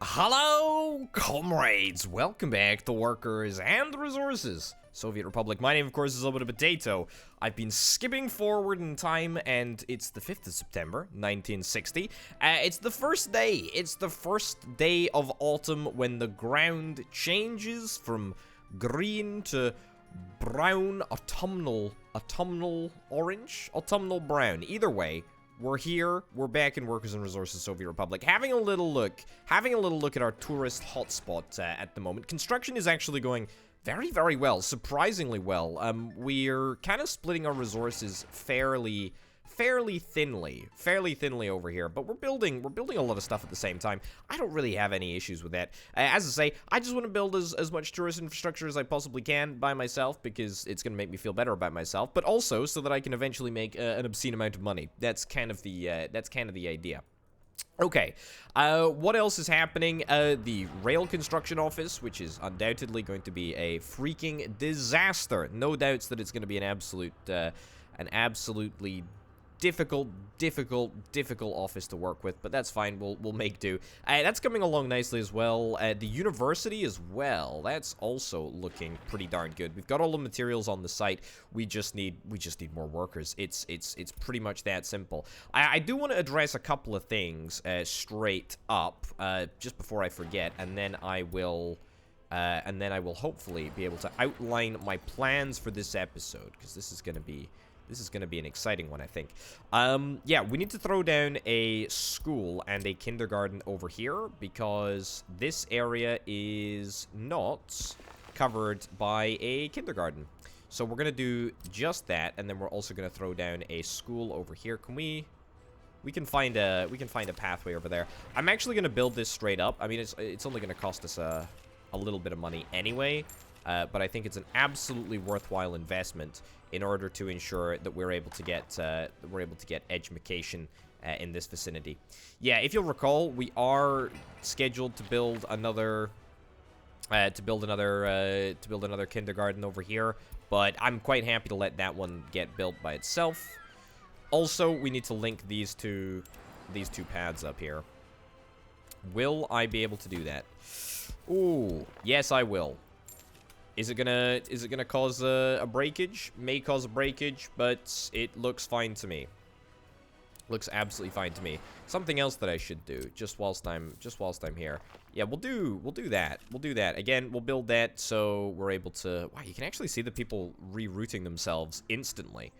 Hello, comrades! Welcome back to Workers and Resources. Soviet Republic. My name, of course, is Oba Potato. I've been skipping forward in time, and it's the 5th of September, 1960. It's the first day. It's the first day of autumn when the ground changes from green to brown, autumnal orange, autumnal brown. Either way, we're here, we're back in Workers and Resources Soviet Republic, having a little look at our tourist hotspot at the moment. Construction is actually going very, very well, surprisingly well. We're kind of splitting our resources fairly thinly over here, but we're building a lot of stuff at the same time. I don't really have any issues with that. As I say, I just want to build as much tourist infrastructure as I possibly can by myself, because it's going to make me feel better about myself, but also so that I can eventually make an obscene amount of money. That's kind of the idea. Okay, what else is happening? The rail construction office, which is undoubtedly going to be a freaking disaster. No doubts that it's going to be an absolutely difficult office to work with, but that's fine. We'll make do. That's coming along nicely as well. The university as well. That's also looking pretty darn good. We've got all the materials on the site. We just need more workers. It's pretty much that simple. I do want to address a couple of things straight up just before I forget, and then I will hopefully be able to outline my plans for this episode, because this is going to be an exciting one, I think. Yeah, we need to throw down a school and a kindergarten over here, because this area is not covered by a kindergarten. So we're going to do just that, and then we're also going to throw down a school over here. Can we can find a pathway over there. I'm actually going to build this straight up. I mean, it's only going to cost us a little bit of money anyway. But I think it's an absolutely worthwhile investment in order to ensure that we're able to get education in this vicinity. Yeah, if you'll recall, we are scheduled to build another kindergarten over here, but I'm quite happy to let that one get built by itself. Also, we need to link these two paths up here. Will I be able to do that? Ooh, yes, I will. Is it gonna cause a breakage? May cause a breakage, but it looks fine to me. Looks absolutely fine to me. Something else that I should do just whilst I'm here. Yeah, we'll do that. We'll do that. Again, we'll build that so we're able to. Wow, you can actually see the people rerouting themselves instantly.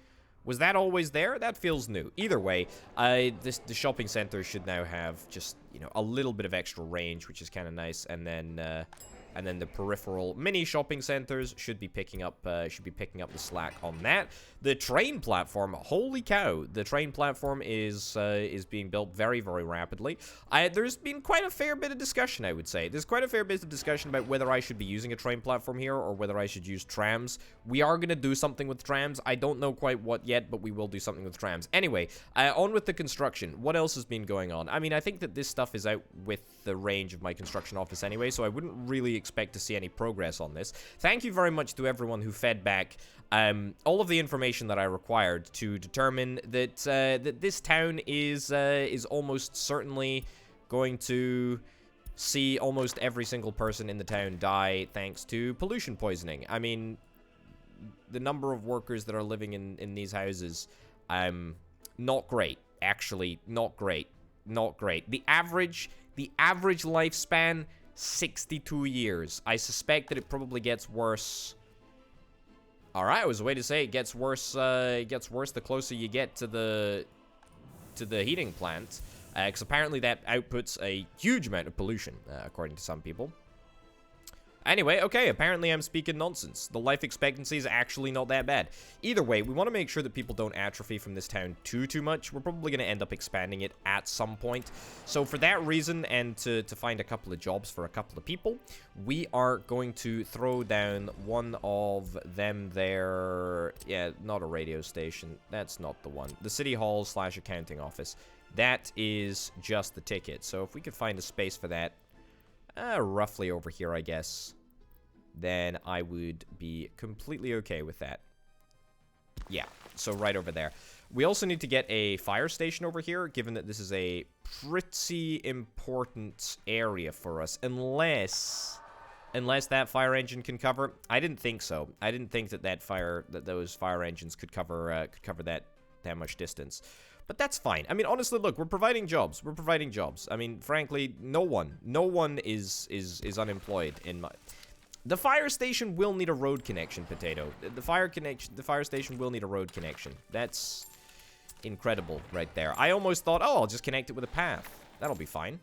Was that always there? That feels new. Either way, the shopping center should now have just, a little bit of extra range, which is kind of nice, and then the peripheral mini shopping centers should be picking up the slack on that. The train platform, holy cow, the train platform is being built very, very rapidly. There's been quite a fair bit of discussion, I would say. There's quite a fair bit of discussion about whether I should be using a train platform here or whether I should use trams. We are going to do something with trams. I don't know quite what yet, but we will do something with trams. Anyway, on with the construction. What else has been going on? I mean, I think that this stuff is out with the range of my construction office anyway, so I wouldn't really expect to see any progress on this. Thank you very much to everyone who fed back all of the information that I required to determine that that this town is almost certainly going to see almost every single person in the town die thanks to pollution poisoning. I mean, the number of workers that are living in these houses, not great. Actually, not great. Not great. The average lifespan, 62 years. I suspect that it probably gets worse. All right, I was way to say it gets worse. It gets worse the closer you get to the heating plant, because apparently that outputs a huge amount of pollution, according to some people. Anyway, okay, apparently I'm speaking nonsense. The life expectancy is actually not that bad. Either way, we want to make sure that people don't atrophy from this town too much. We're probably going to end up expanding it at some point. So for that reason, and to find a couple of jobs for a couple of people, we are going to throw down one of them there. Yeah, not a radio station. That's not the one. The City Hall / accounting office. That is just the ticket. So if we could find a space for that, roughly over here, I guess, then I would be completely okay with that. Yeah, so right over there. We also need to get a fire station over here, given that this is a pretty important area for us. Unless that fire engine can cover. I didn't think so. I didn't think that those fire engines could cover that much distance. But that's fine. I mean, honestly, look, we're providing jobs. We're providing jobs. I mean, frankly, no one is unemployed in my... The fire station will need a road connection, Potato. The fire station will need a road connection. That's incredible right there. I almost thought, oh, I'll just connect it with a path. That'll be fine.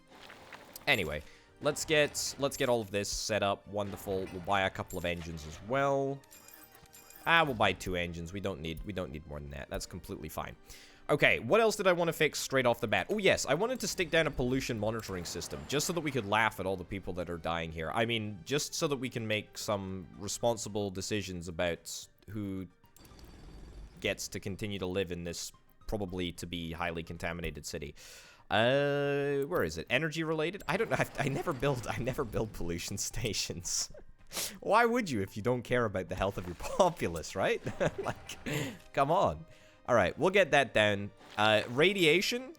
Anyway, let's get all of this set up. Wonderful. We'll buy a couple of engines as well. We'll buy 2 engines. We don't need more than that. That's completely fine. Okay, what else did I want to fix straight off the bat? Oh, yes, I wanted to stick down a pollution monitoring system, just so that we could laugh at all the people that are dying here. I mean, just so that we can make some responsible decisions about who gets to continue to live in this probably to be highly contaminated city. Where is it? Energy related? I don't know. I never build pollution stations. Why would you if you don't care about the health of your populace, right? Like, come on. All right, we'll get that down. Radiation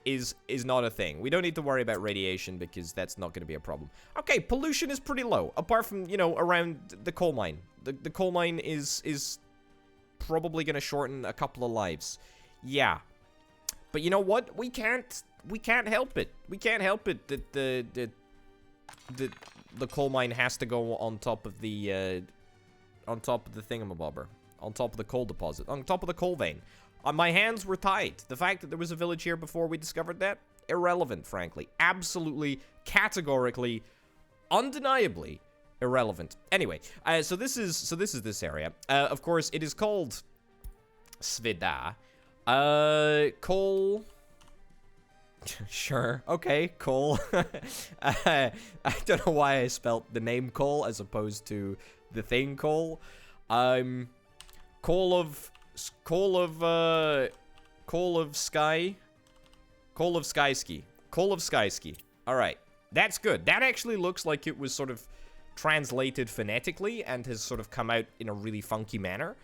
is not a thing. We don't need to worry about radiation because that's not going to be a problem. Okay, pollution is pretty low, apart from, you know, around the coal mine. The coal mine is probably going to shorten a couple of lives. Yeah. But you know what? We can't help it. We can't help it that the coal mine has to go on top of the thingamabobber. On top of the coal deposit. On top of the coal vein. My hands were tied. The fact that there was a village here before we discovered that, irrelevant, frankly. Absolutely, categorically, undeniably irrelevant. Anyway, so this is this area. Of course, it is called Svida. Coal. Sure. Okay, coal. I don't know why I spelt the name coal as opposed to the thing coal. Coal of Skyski. All right, that's good. That actually looks like it was sort of translated phonetically and has sort of come out in a really funky manner.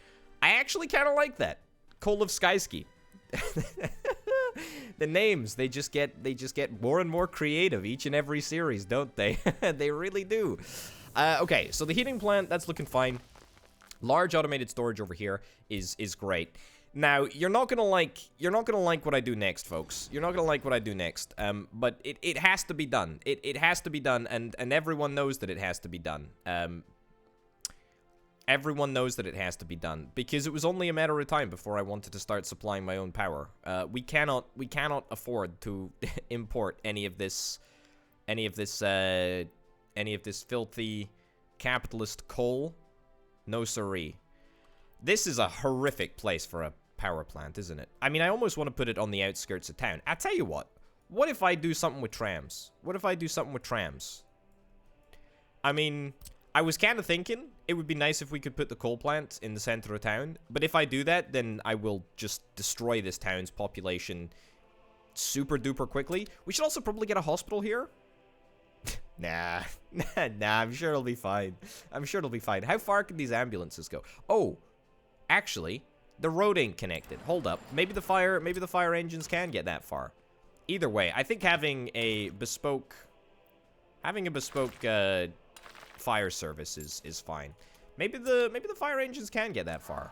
I actually kind of like that. Coal of Skyski. The names, they just get more and more creative each and every series, don't they? They really do. Okay, so the heating plant, that's looking fine. Large automated storage over here is great. Now, you're not gonna like what I do next, folks. You're not gonna like what I do next. But it has to be done. It has to be done, and everyone knows that it has to be done. Everyone knows that it has to be done because it was only a matter of time before I wanted to start supplying my own power. We cannot afford to import any of this filthy capitalist coal. No siree. This is a horrific place for a power plant, isn't it? I mean, I almost want to put it on the outskirts of town. I tell you what if I do something with trams? I mean, I was kind of thinking it would be nice if we could put the coal plant in the center of town, but if I do that, then I will just destroy this town's population super duper quickly. We should also probably get a hospital here. Nah, I'm sure it'll be fine. How far can these ambulances go? Oh, actually, the road ain't connected. Hold up. Maybe the fire engines can get that far. Either way, I think having a bespoke fire service is fine. Maybe the fire engines can get that far.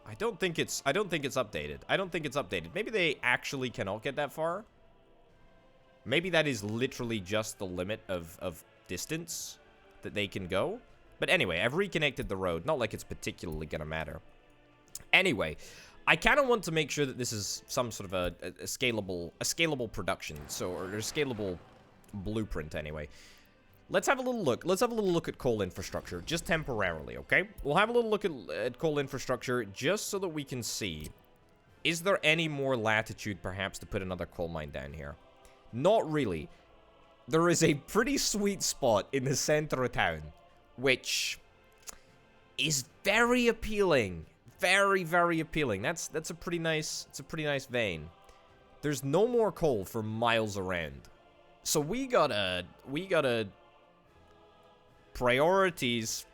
I don't think it's updated. Maybe they actually cannot get that far. Maybe that is literally just the limit of distance that they can go. But anyway, I've reconnected the road. Not like it's particularly gonna matter. Anyway, I kind of want to make sure that this is some sort of a scalable production, or a scalable blueprint anyway. Let's have a little look. Let's have a little look at coal infrastructure, just temporarily, okay? We'll have a little look at coal infrastructure just so that we can see, is there any more latitude perhaps to put another coal mine down here? Not really. There is a pretty sweet spot in the center of town, which is very appealing. Very, very appealing. That's a pretty nice vein. There's no more coal for miles around. So we gotta Priorities.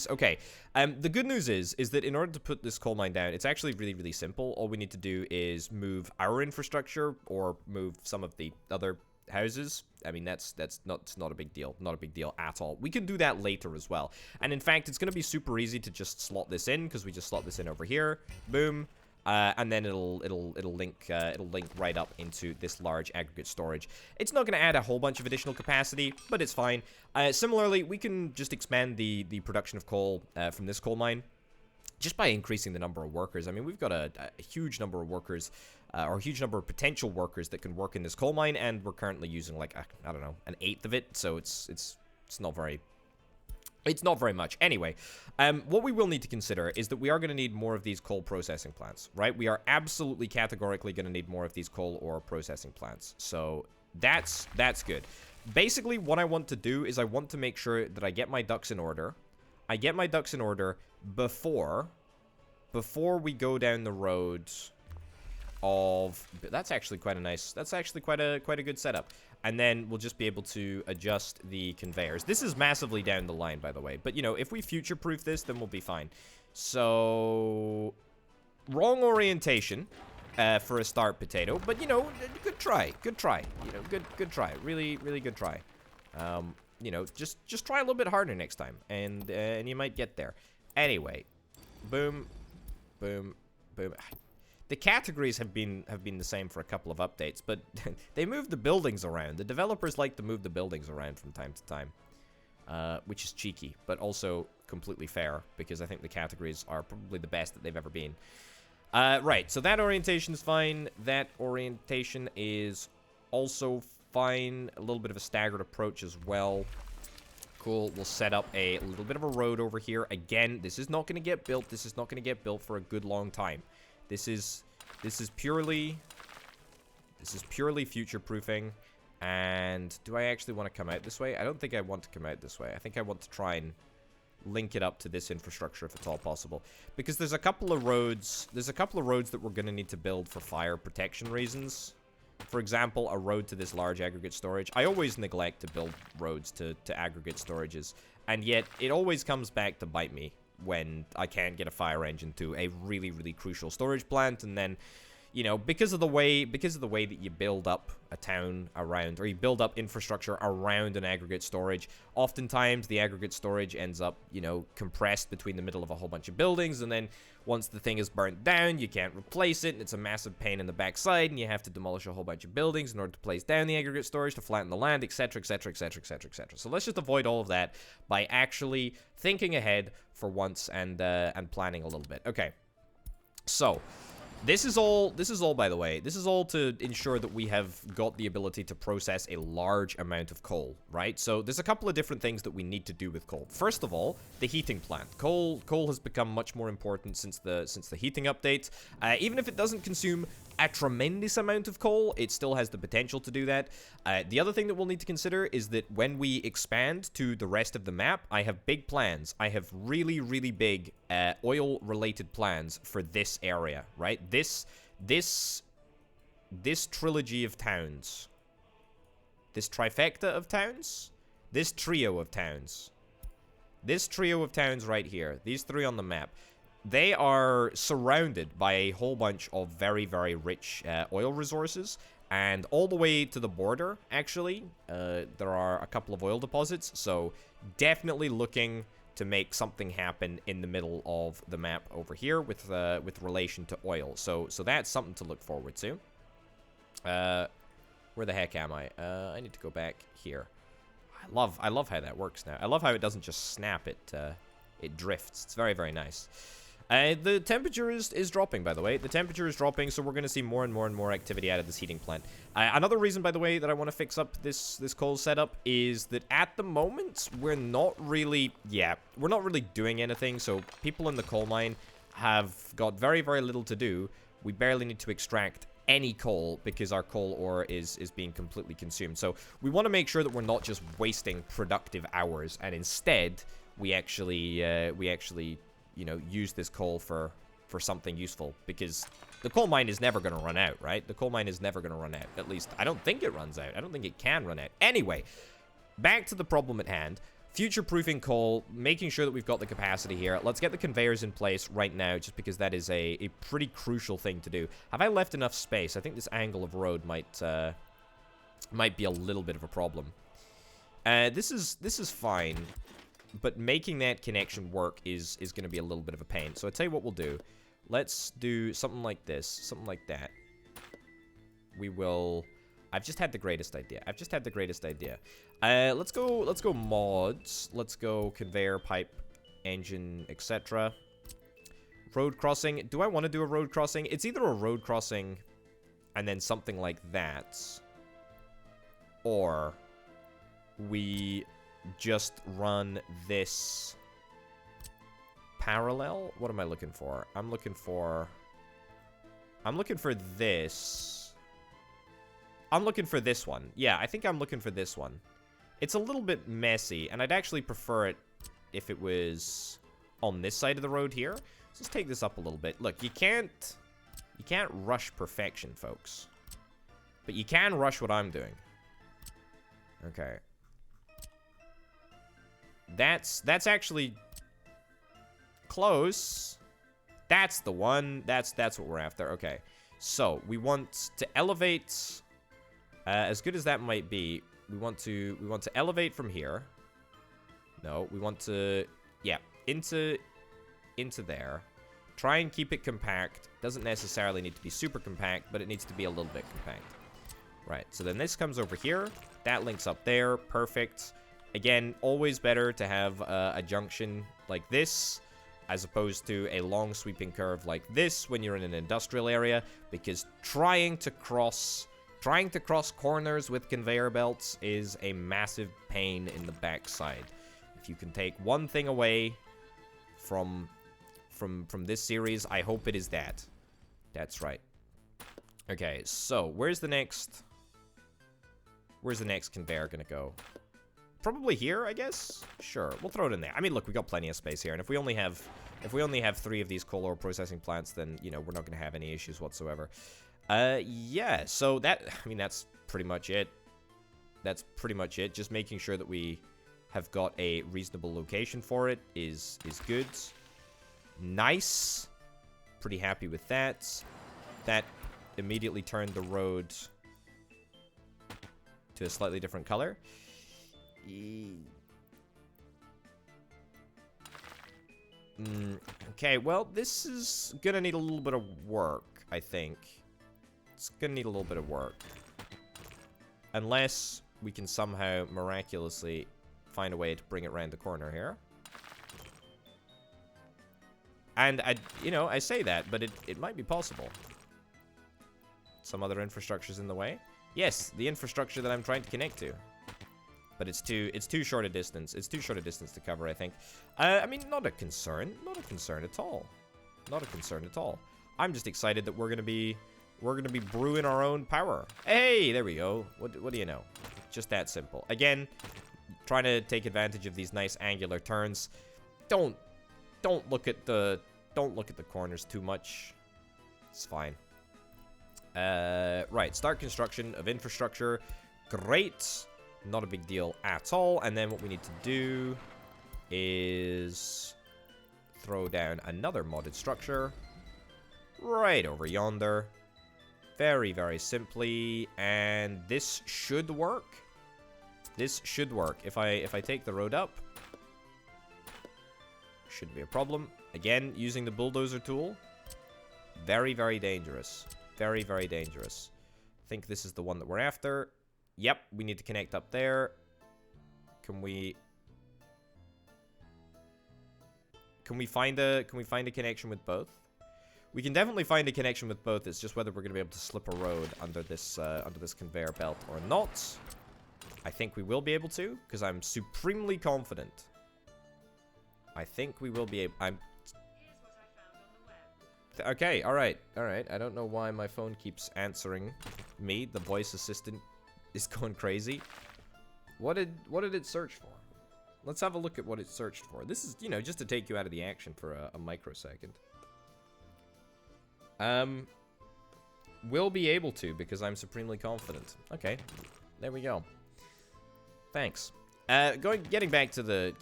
Okay. The good news is that in order to put this coal mine down, it's actually really, really simple. All we need to do is move our infrastructure or move some of the other houses. I mean, that's not a big deal. Not a big deal at all. We can do that later as well. And in fact, it's going to be super easy to just slot this in because we just slot this in over here. Boom. And then it'll link right up into this large aggregate storage. It's not going to add a whole bunch of additional capacity, but it's fine. Similarly, we can just expand the production of coal from this coal mine just by increasing the number of workers. I mean, we've got a huge number of workers, or a huge number of potential workers that can work in this coal mine, and we're currently using like I don't know, an eighth of it. So it's not very. It's not very much. Anyway, what we will need to consider is that we are going to need more of these coal processing plants, right? We are absolutely categorically going to need more of these coal ore processing plants. So that's good. Basically, what I want to do is I want to make sure that I get my ducks in order. I get my ducks in order before we go down the road of... That's actually quite a nice... That's actually quite a good setup. And then we'll just be able to adjust the conveyors. This is massively down the line, by the way. But, you know, if we future-proof this, then we'll be fine. So, wrong orientation for a start, Potato. But, you know, good try. Good try. You know, good try. Really, really good try. You know, just try a little bit harder next time. And you might get there. Anyway. Boom. Boom. Boom. The categories have been the same for a couple of updates, but they move the buildings around. The developers like to move the buildings around from time to time, which is cheeky, but also completely fair, because I think the categories are probably the best that they've ever been. Right, so that orientation is fine. That orientation is also fine. A little bit of a staggered approach as well. Cool, we'll set up a little bit of a road over here. Again, this is not going to get built. This is not going to get built for a good long time. This is purely future-proofing. And do I actually want to come out this way? I don't think I want to come out this way. I think I want to try and link it up to this infrastructure if at all possible. Because there's a couple of roads. There's a couple of roads that we're going to need to build for fire protection reasons. For example, a road to this large aggregate storage. I always neglect to build roads to aggregate storages. And yet, it always comes back to bite me when I can't get a fire engine to a really, really crucial storage plant. And then, you know, because of the way that you build up a town around, or you build up infrastructure around an aggregate storage, oftentimes the aggregate storage ends up, you know, compressed between the middle of a whole bunch of buildings, and then once the thing is burnt down, you can't replace it, and it's a massive pain in the backside, and you have to demolish a whole bunch of buildings in order to place down the aggregate storage to flatten the land, etc, etc, etc, etc, etc. So let's just avoid all of that by actually thinking ahead for once and planning a little bit. Okay, so this is all, by the way, this is all to ensure that we have got the ability to process a large amount of coal, right? So there's a couple of different things that we need to do with coal. First of all, the heating plant. Coal has become much more important since the heating update. Even if it doesn't consume a tremendous amount of coal, it still has the potential to do that. The other thing that we'll need to consider is that when we expand to the rest of the map, I have big plans. I have really, really big oil-related plans for this area, right? This trilogy of towns. This trifecta of towns? This trio of towns. This trio of towns right here. These three on the map. They are surrounded by a whole bunch of very, very rich oil resources. And all the way to the border, actually, there are a couple of oil deposits. So definitely looking to make something happen in the middle of the map over here with relation to oil. So that's something to look forward to. Where the heck am I? I need to go back here. I love how that works now. I love how it doesn't just snap, it drifts. It's very, very nice. The temperature is dropping, by the way. The temperature is dropping, so we're going to see more and more and more activity out of this heating plant. Another reason, by the way, that I want to fix up this coal setup is that at the moment, we're not really doing anything. So people in the coal mine have got very, very little to do. We barely need to extract any coal because our coal ore is being completely consumed. So we want to make sure that we're not just wasting productive hours, and instead we actually you know, use this coal for something useful, because the coal mine is never going to run out, right? The coal mine is never going to run out. At least, I don't think it runs out. I don't think it can run out. Anyway, back to the problem at hand. Future-proofing coal, making sure that we've got the capacity here. Let's get the conveyors in place right now, just because that is a pretty crucial thing to do. Have I left enough space? I think this angle of road might be a little bit of a problem. This is fine, but making that connection work is going to be a little bit of a pain. So I tell you what we'll do. Let's do something like this, something like that. We will... I've just had the greatest idea. Let's go mods. Let's go conveyor, pipe, engine, etc. Road crossing. Do I want to do a road crossing? It's either a road crossing and then something like that, or we just run this parallel. What am I looking for? I'm looking for this. I'm looking for this one. Yeah, I think I'm looking for this one. It's a little bit messy, and I'd actually prefer it if it was on this side of the road here. So let's take this up a little bit. Look, you can't rush perfection, folks. But you can rush what I'm doing. Okay. That's actually close. That's the one. That's what we're after. Okay. So, we want to elevate... as good as that might be, we want to elevate from here. No, we want to, yeah, into there. Try and keep it compact. Doesn't necessarily need to be super compact, but it needs to be a little bit compact. Right, so then this comes over here. That links up there. Perfect. Again, always better to have a junction like this as opposed to a long sweeping curve like this when you're in an industrial area, because trying to cross corners with conveyor belts is a massive pain in the backside. If you can take one thing away from this series, I hope it is that. That's right. Okay, so where's the next conveyor gonna go? Probably here, I guess? Sure, we'll throw it in there. I mean, look, we got plenty of space here, and if we only have 3 of these coal ore processing plants, then, you know, we're not gonna have any issues whatsoever. Yeah, so that's pretty much it. Just making sure that we have got a reasonable location for it is good. Nice. Pretty happy with that. That immediately turned the road to a slightly different color. Okay, well, this is gonna need a little bit of work, I think. It's gonna need a little bit of work. Unless we can somehow miraculously find a way to bring it around the corner here. And, I say that, but it might be possible. Some other infrastructure's in the way. Yes, the infrastructure that I'm trying to connect to. But it's too short a distance. It's too short a distance to cover, I think. I mean, not a concern. Not a concern at all. Not a concern at all. I'm just excited that we're gonna be brewing our own power. Hey, there we go. What do you know? Just that simple. Again, trying to take advantage of these nice angular turns. Don't look at the corners too much. It's fine. Right, start construction of infrastructure. Great. Not a big deal at all. And then what we need to do is throw down another modded structure right over yonder. Very, very simply. And this should work. This should work. If I take the road up, shouldn't be a problem. Again, using the bulldozer tool. Very, very dangerous. Very, very dangerous. I think this is the one that we're after. Yep, we need to connect up there. Can we find a connection with both? We can definitely find a connection with both. It's just whether we're going to be able to slip a road under this conveyor belt or not. I think we will be able to, because I'm supremely confident. I think we will be able. Okay, all right. I don't know why my phone keeps answering me. The voice assistant is going crazy. What did it search for? Let's have a look at what it searched for. This is, just to take you out of the action for a microsecond. We'll be able to, because I'm supremely confident. Okay, there we go. Thanks. Getting back to the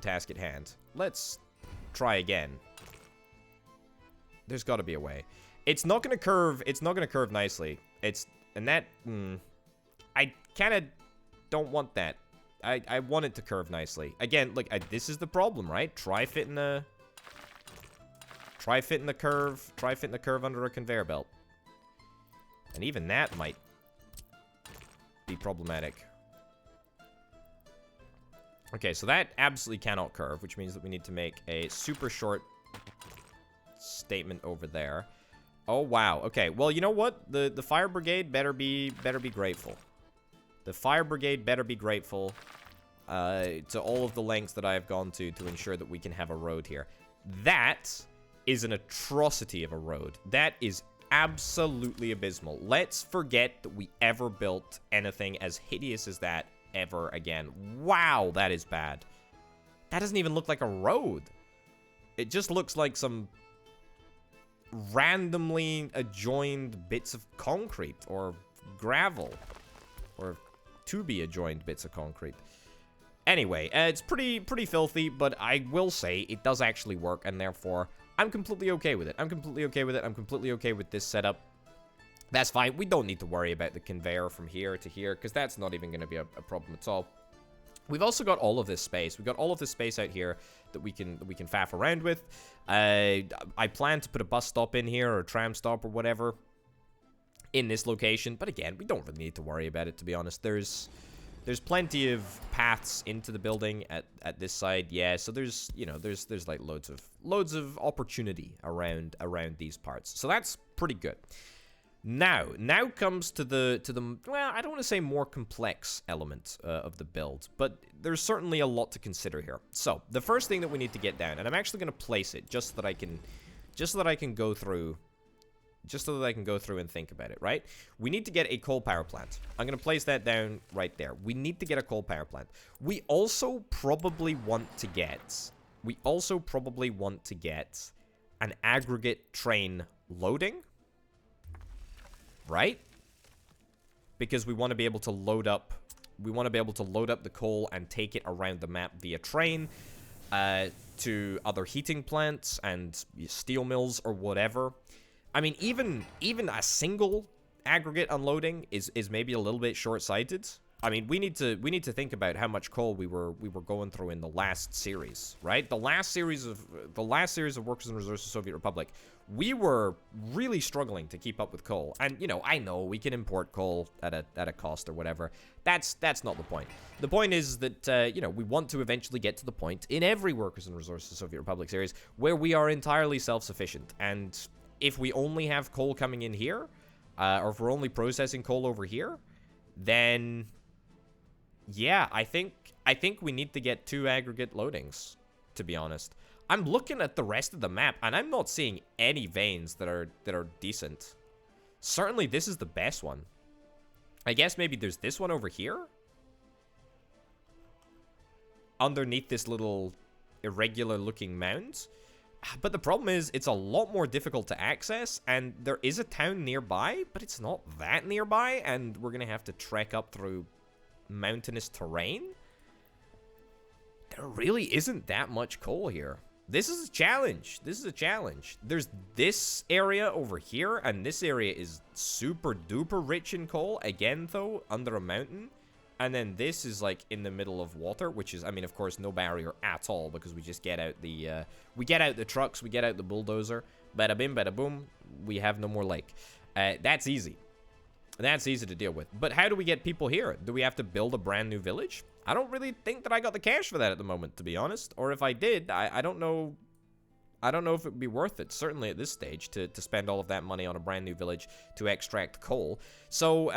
task at hand. Let's try again. There's got to be a way. It's not gonna curve. It's not gonna curve nicely. I kind of don't want that. I want it to curve nicely. Again, look, this is the problem, right? Try fitting the curve. Try fitting the curve under a conveyor belt. And even that might be problematic. Okay, so that absolutely cannot curve, which means that we need to make a super short statement over there. Oh, wow. Okay, well, you know what? The fire brigade better be grateful. The fire brigade better be grateful to all of the lengths that I have gone to ensure that we can have a road here. That is an atrocity of a road. That is absolutely abysmal. Let's forget that we ever built anything as hideous as that ever again. Wow, that is bad. That doesn't even look like a road. It just looks like some randomly adjoined bits of concrete or gravel or to be adjoined bits of concrete. Anyway, it's pretty filthy, but I will say it does actually work, and therefore I'm completely okay with it. I'm completely okay with it. I'm completely okay with this setup. That's fine. We don't need to worry about the conveyor from here to here, because that's not even going to be a problem at all. We've also got all of this space. We've got all of this space out here that we can faff around with. I plan to put a bus stop in here, or a tram stop, or whatever, in this location. But again, we don't really need to worry about it, to be honest. There's plenty of paths into the building at this side. Yeah, so there's like loads of opportunity around these parts. So that's pretty good. Now comes to the well, I don't want to say more complex element of the build, but there's certainly a lot to consider here. So the first thing that we need to get down, and I'm actually going to place it just so that I can go through and think about it, right? We need to get a coal power plant. I'm going to place that down right there. We need to get a coal power plant. We also probably want to get an aggregate train loading, right? Because we want to be able to load up the coal and take it around the map via train to other heating plants and steel mills or whatever. I mean, even a single aggregate unloading is maybe a little bit short-sighted. I mean, we need to think about how much coal we were going through in the last series, right? The last series of Workers and Resources Soviet Republic, we were really struggling to keep up with coal. And I know we can import coal at a cost or whatever. That's not the point. The point is that we want to eventually get to the point in every Workers and Resources Soviet Republic series where we are entirely self-sufficient. And if we only have coal coming in here, or if we're only processing coal over here, then yeah, I think we need to get 2 aggregate loadings, to be honest. I'm looking at the rest of the map, and I'm not seeing any veins that are decent. Certainly, this is the best one. I guess maybe there's this one over here? Underneath this little irregular-looking mound? But the problem is, it's a lot more difficult to access, and there is a town nearby, but it's not that nearby, and we're gonna have to trek up through mountainous terrain. There really isn't that much coal here. This is a challenge. There's this area over here, and this area is super duper rich in coal, again though, under a mountain. And then this is like in the middle of water, which is, I mean, of course, no barrier at all, because we just get out the trucks, we get out the bulldozer, bada bim, bada boom, we have no more lake. That's easy. That's easy to deal with. But how do we get people here? Do we have to build a brand new village? I don't really think that I got the cash for that at the moment, to be honest. Or if I did, I don't know. I don't know if it would be worth it, certainly at this stage, to spend all of that money on a brand new village to extract coal. So,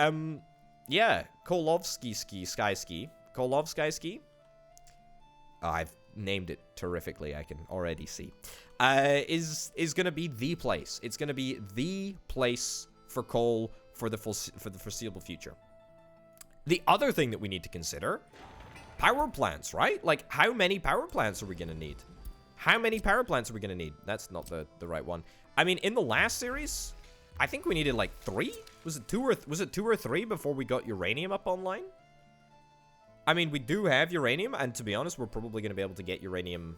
yeah, Kolovsky Sky Ski. I've named it terrifically, I can already see. Is going to be the place. It's going to be the place for coal for the foreseeable future. The other thing that we need to consider, power plants, right? Like, how many power plants are we going to need? That's not the right one. I mean, in the last series, I think we needed like 3? Was it 2 or 3 before we got uranium up online? I mean, we do have uranium, and to be honest, we're probably going to be able to get uranium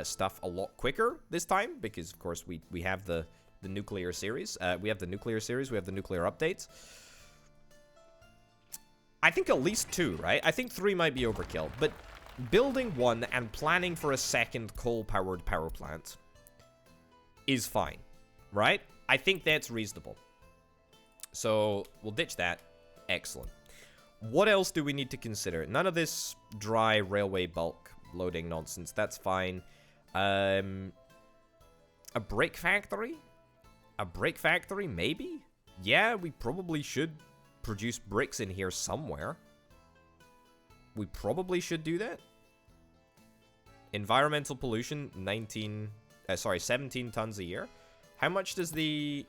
stuff a lot quicker this time, because, of course, we have the nuclear series. We have the nuclear series. We have the nuclear updates. I think at least 2, right? I think 3 might be overkill, but building 1 and planning for a second coal-powered power plant is fine, right? I think that's reasonable. So, we'll ditch that. Excellent. What else do we need to consider? None of this dry railway bulk loading nonsense. That's fine. A brick factory? A brick factory, maybe? Yeah, we probably should produce bricks in here somewhere. We probably should do that. Environmental pollution, 17 tons a year. How much does the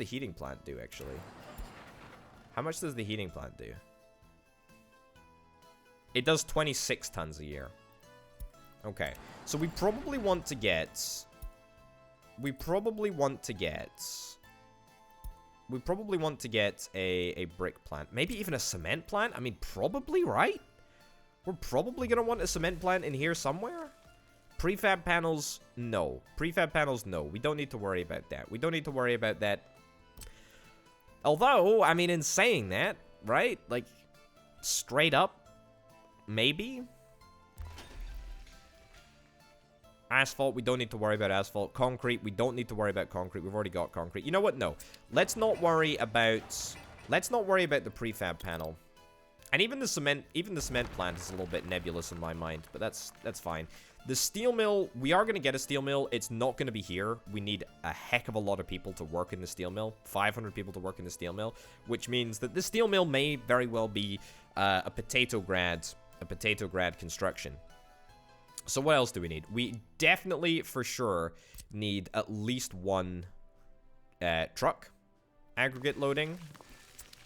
heating plant do, actually? How much does the heating plant do? It does 26 tons a year. Okay. So we probably want to get a brick plant. Maybe even a cement plant? I mean, probably, right? We're probably going to want a cement plant in here somewhere. Prefab panels, no. Prefab panels, no. We don't need to worry about that. We don't need to worry about that. Although, I mean, in saying that, right? Like, straight up, maybe. Asphalt, we don't need to worry about asphalt. Concrete, we don't need to worry about concrete. We've already got concrete. You know what? No. Let's not worry about the prefab panel. And even the cement plant is a little bit nebulous in my mind, but that's fine. The steel mill, we are going to get a steel mill. It's not going to be here. We need a heck of a lot of people to work in the steel mill. 500 people to work in the steel mill, which means that the steel mill may very well be a potato grad construction. So what else do we need? We definitely, for sure, need at least 1 truck. Aggregate loading.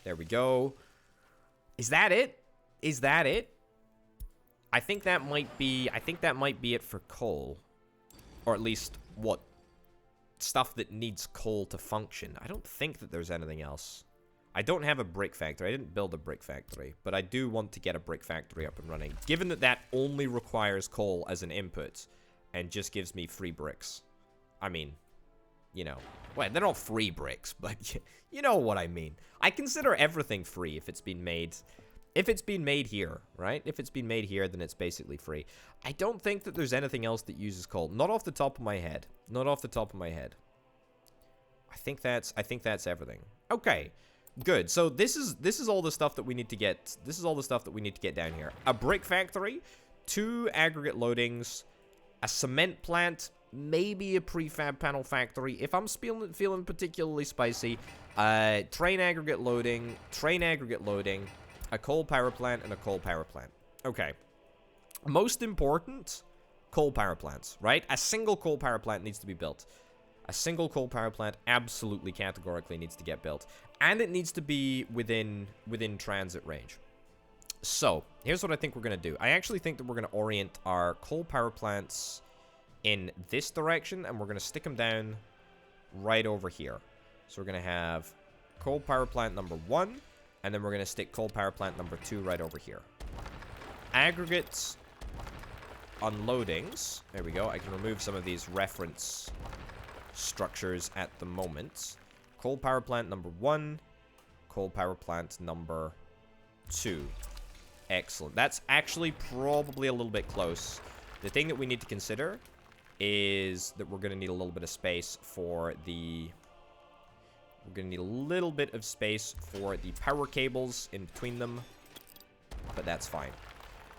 There we go. Is that it? Is that it? I think that might be it for coal. Or at least, what? Stuff that needs coal to function. I don't think that there's anything else. I don't have a brick factory. I didn't build a brick factory. But I do want to get a brick factory up and running. Given that that only requires coal as an input. And just gives me free bricks. I mean, you know. Well, they're not free bricks. But you know what I mean. I consider everything free if it's been made. If it's been made here, right? If it's been made here, then it's basically free. I don't think that there's anything else that uses coal. Not off the top of my head. Not off the top of my head. I think that's everything. Okay. Good. So this is all the stuff that we need to get. This is all the stuff that we need to get down here. A brick factory, 2 aggregate loadings, a cement plant, maybe a prefab panel factory. If I'm feeling particularly spicy, train aggregate loading, a coal power plant, and a coal power plant. Okay. Most important, coal power plants, right? A single coal power plant needs to be built. A single coal power plant absolutely categorically needs to get built. And it needs to be within transit range. So, here's what I think we're going to do. I actually think that we're going to orient our coal power plants in this direction, and we're going to stick them down right over here. So we're going to have coal power plant number 1, and then we're going to stick coal power plant number 2 right over here. Aggregates unloadings. There we go. I can remove some of these reference structures at the moment. Coal power plant number 1. Coal power plant number 2. Excellent. That's actually probably a little bit close. The thing that we need to consider is that we're going to need a little bit of space for the... We're going to need a little bit of space for the power cables in between them. But that's fine.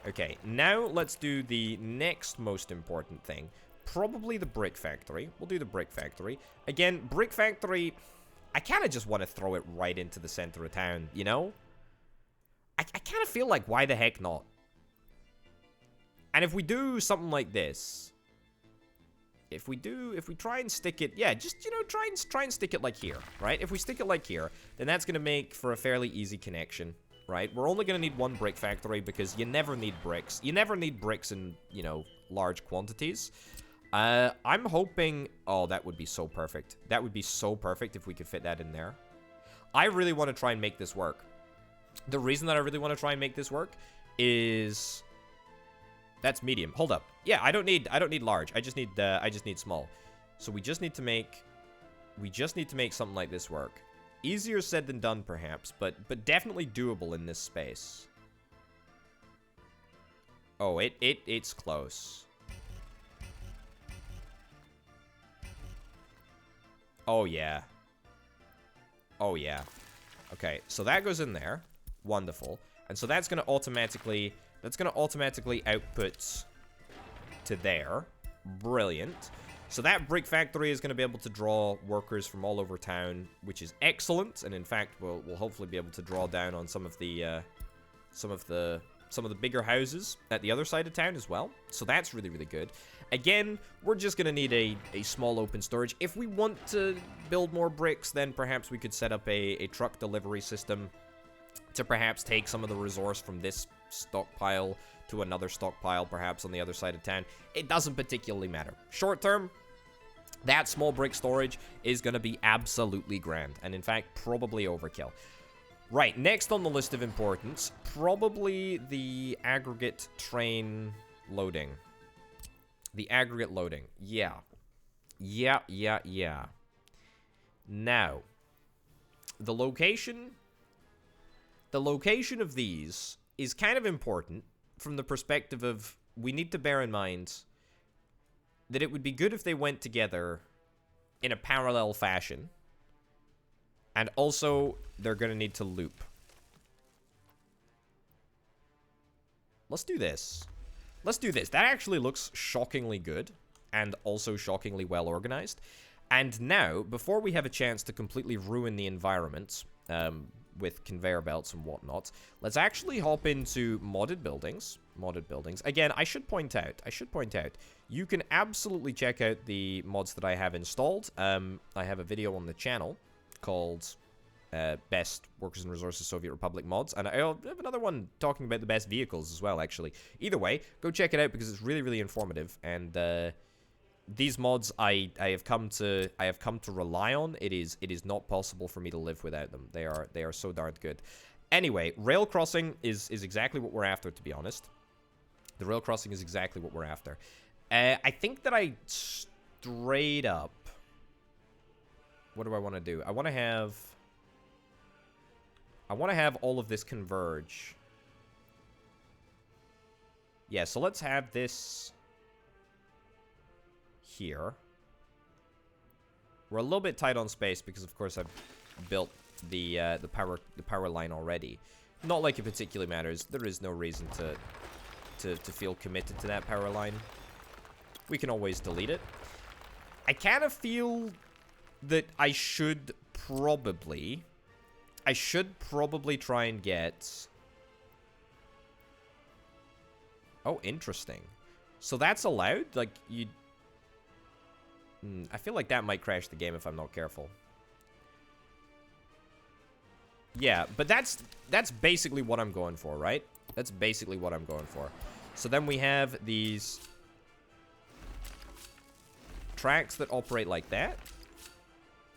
Okay, now let's do the next most important thing. Probably the brick factory. We'll do the brick factory. Again, brick factory... I kind of just want to throw it right into the center of town, you know? I kind of feel like, why the heck not? And if we do something like this... If we try and stick it, yeah, just, you know, try and stick it like here, right? If we stick it like here, then that's going to make for a fairly easy connection, right? We're only going to need 1 brick factory because you never need bricks. You never need bricks in, you know, large quantities. I'm hoping, oh, that would be so perfect. That would be so perfect if we could fit that in there. I really want to try and make this work. The reason that I really want to try and make this work is... That's medium. Hold up. Yeah, I don't need large. I just need small. So we just need to make something like this work. Easier said than done, perhaps, but definitely doable in this space. Oh, it's close. Oh yeah. Oh yeah. Okay, so that goes in there. Wonderful. And so that's gonna automatically output to there. Brilliant. So that brick factory is going to be able to draw workers from all over town, which is excellent. And in fact, we'll hopefully be able to draw down on some of the bigger houses at the other side of town as well. So that's really, really good. Again, we're just going to need a small open storage. If we want to build more bricks, then perhaps we could set up a truck delivery system to perhaps take some of the resource from this stockpile to another stockpile, perhaps on the other side of town. It doesn't particularly matter. Short term, that small brick storage is going to be absolutely grand, and in fact, probably overkill. Right, next on the list of importance, probably the aggregate train loading. The aggregate loading, yeah. Yeah. Now, the location of these is kind of important from the perspective of we need to bear in mind that it would be good if they went together in a parallel fashion. And also, they're going to need to loop. Let's do this. Let's do this. That actually looks shockingly good and also shockingly well organized. And now, before we have a chance to completely ruin the environment with conveyor belts and whatnot, let's actually hop into modded buildings. Again, I should point out, you can absolutely check out the mods that I have installed. I have a video on the channel called Best Workers and Resources Soviet Republic Mods, and I have another one talking about the best vehicles as well, actually. Either way, go check it out because it's really, really informative, and these mods I have come to rely on. It is not possible for me to live without them. They are so darn good. Anyway, rail crossing is exactly what we're after, to be honest. The rail crossing is exactly what we're after. I think that I straight up... What do I want to do? I want to have all of this converge. Yeah, so let's have this here. We're a little bit tight on space because, of course, I've built the power line already. Not like it particularly matters. There is no reason to feel committed to that power line. We can always delete it. I kind of feel that I should probably try and get... Oh, interesting. So that's allowed? Like, you... I feel like that might crash the game if I'm not careful. Yeah, but that's basically what I'm going for, right? That's basically what I'm going for. So then we have these tracks that operate like that.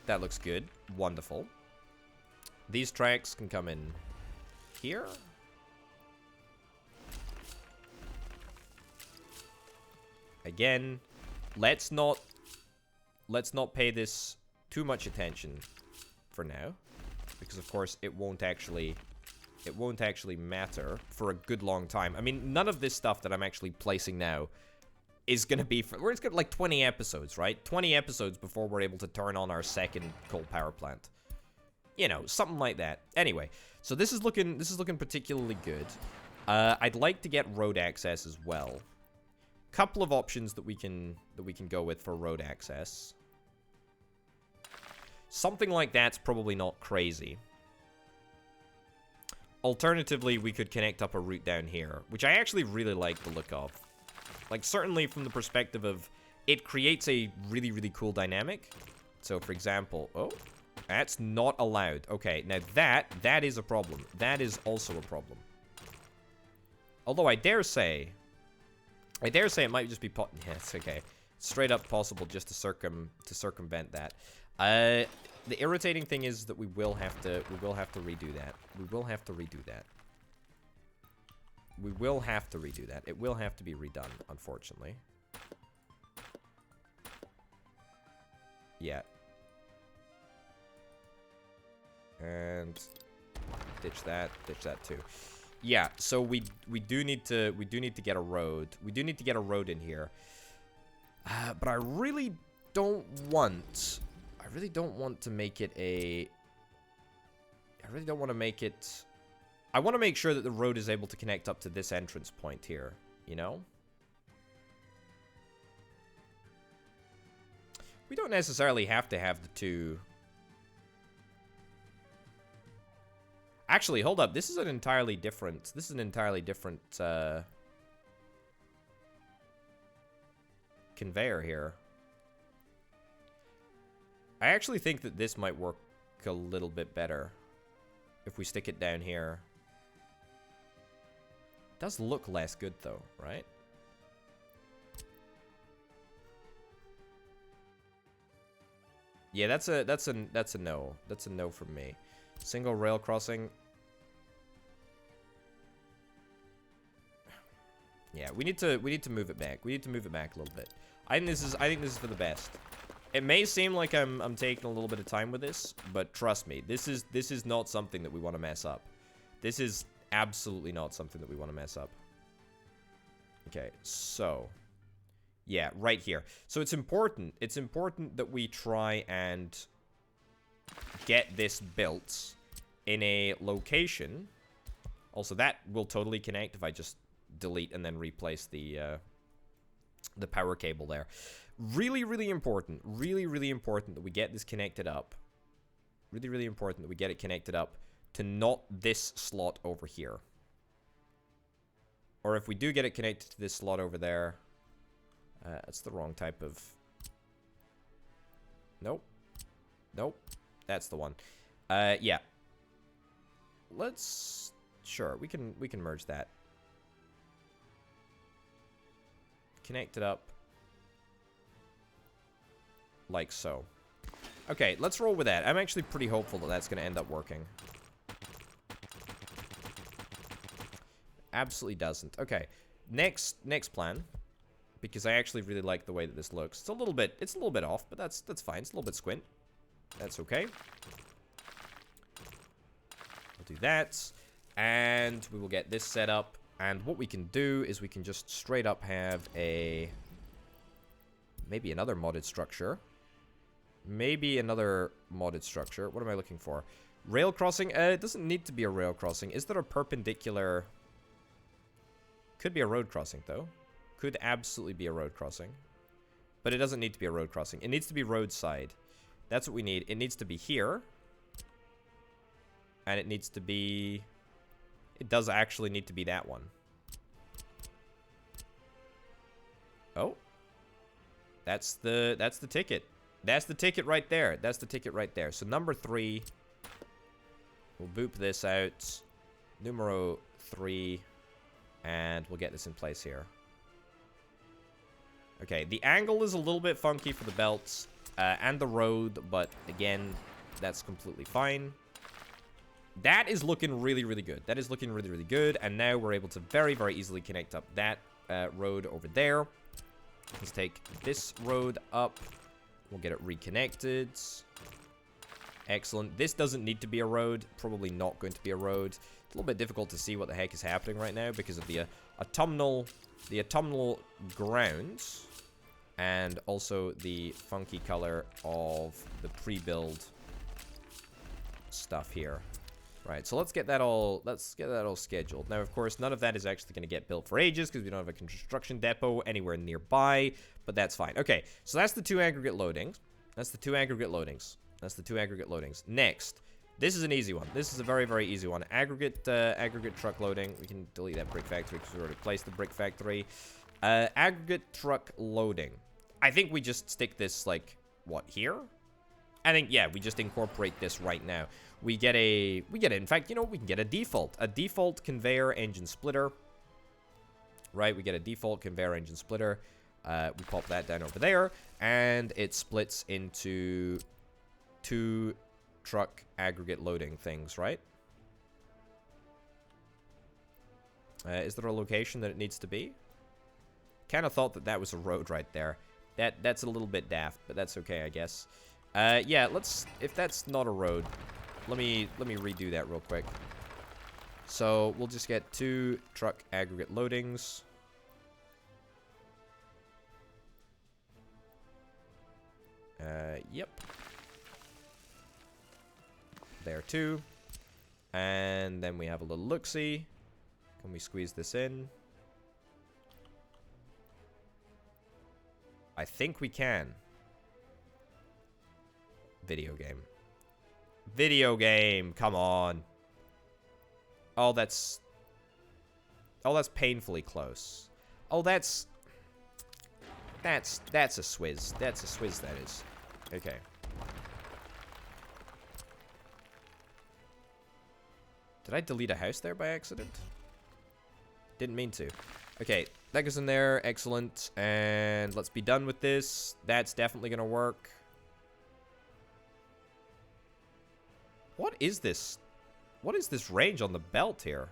That looks good. Wonderful. These tracks can come in here. Again, let's not pay this too much attention for now, because of course it won't actually matter for a good long time. I mean, none of this stuff that I'm actually placing now is going to be for... We're just going to, like, 20 episodes, right? 20 episodes before we're able to turn on our second coal power plant. You know, something like that. Anyway, so this is looking particularly good. I'd like to get road access as well. Couple of options that we can go with for road access. Something like that's probably not crazy. Alternatively, we could connect up a route down here, which I actually really like the look of. Like, certainly from the perspective of it creates a really, really cool dynamic. So, for example... Oh, that's not allowed. Okay, now that is a problem. That is also a problem. Although I dare say it might just be... Yeah, it's okay. Straight up possible just to circumvent that. The irritating thing is that we will have to redo that. We will have to redo that. We will have to redo that. It will have to be redone, unfortunately. Yeah. And ditch that too. Yeah, so we do need to get a road. We do need to get a road in here. But I really don't want to make it a I want to make sure that the road is able to connect up to this entrance point here, you know? We don't necessarily have to have the two. Actually, hold up. This is an entirely different conveyor here. I actually think that this might work a little bit better if we stick it down here. It does look less good though, right? Yeah, that's a no. That's a no from me. Single rail crossing. Yeah, we need to move it back. We need to move it back a little bit. I think this is for the best. It may seem like I'm taking a little bit of time with this, but trust me, this is not something that we want to mess up. This is absolutely not something that we want to mess up. Okay, so yeah, right here. So it's important that we try and get this built in a location. Also, that will totally connect if I just delete and then replace the power cable there. Really, really important. Really, really important that we get this connected up. Really, really important that we get it connected up to not this slot over here. Or if we do get it connected to this slot over there, that's the wrong type of... Nope. Nope. That's the one. Yeah. Let's... Sure, we can merge that. Connect it up. Like so. Okay, let's roll with that. I'm actually pretty hopeful that that's going to end up working. Absolutely doesn't. Okay, next plan, because I actually really like the way that this looks. It's a little bit off, but that's fine. It's a little bit squint. That's okay. We'll do that, and we will get this set up. And what we can do is we can just straight up have maybe another modded structure. Maybe another modded structure. What am I looking for? Rail crossing? It doesn't need to be a rail crossing. Is there a perpendicular... Could be a road crossing, though. Could absolutely be a road crossing. But it doesn't need to be a road crossing. It needs to be roadside. That's what we need. It needs to be here. And it needs to be... It does actually need to be that one. Oh. That's the ticket. That's the ticket right there. That's the ticket right there. So number 3. We'll boop this out. Numero 3. And we'll get this in place here. Okay, the angle is a little bit funky for the belts and the road, but again, that's completely fine. That is looking really, really good. That is looking really, really good. And now we're able to very, very easily connect up that road over there. Let's take this road up. We'll get it reconnected. Excellent. This doesn't need to be a road. Probably not going to be a road. It's a little bit difficult to see what the heck is happening right now because of the autumnal ground and also the funky color of the pre-build stuff here. Right, so let's get that all scheduled. Now, of course, none of that is actually going to get built for ages because we don't have a construction depot anywhere nearby, but that's fine. Okay, so that's the 2 aggregate loadings. That's the 2 aggregate loadings. That's the 2 aggregate loadings. Next, this is an easy one. This is a very, very easy one. Aggregate truck loading. We can delete that brick factory because we already placed the brick factory. Aggregate truck loading. I think we just stick this, like, what, here? I think, yeah, we just incorporate this right now. We get, in fact, you know, we can get a default conveyor engine splitter. Right, we get a default conveyor engine splitter. We pop that down over there, and it splits into 2 truck aggregate loading things, right? Is there a location that it needs to be? Kind of thought that that was a road right there. That's a little bit daft, but that's okay, I guess. Yeah, let's... If that's not a road, let me redo that real quick. So, we'll just get 2 truck aggregate loadings. Yep. There too. And then we have a little look-see. Can we squeeze this in? I think we can. Video game. Video game, come on. Oh, that's painfully close. Oh, that's a swizz. That's a swizz, that is. Okay. Did I delete a house there by accident? Didn't mean to. Okay, that goes in there. Excellent. And let's be done with this. That's definitely gonna work. What is this? What is this range on the belt here?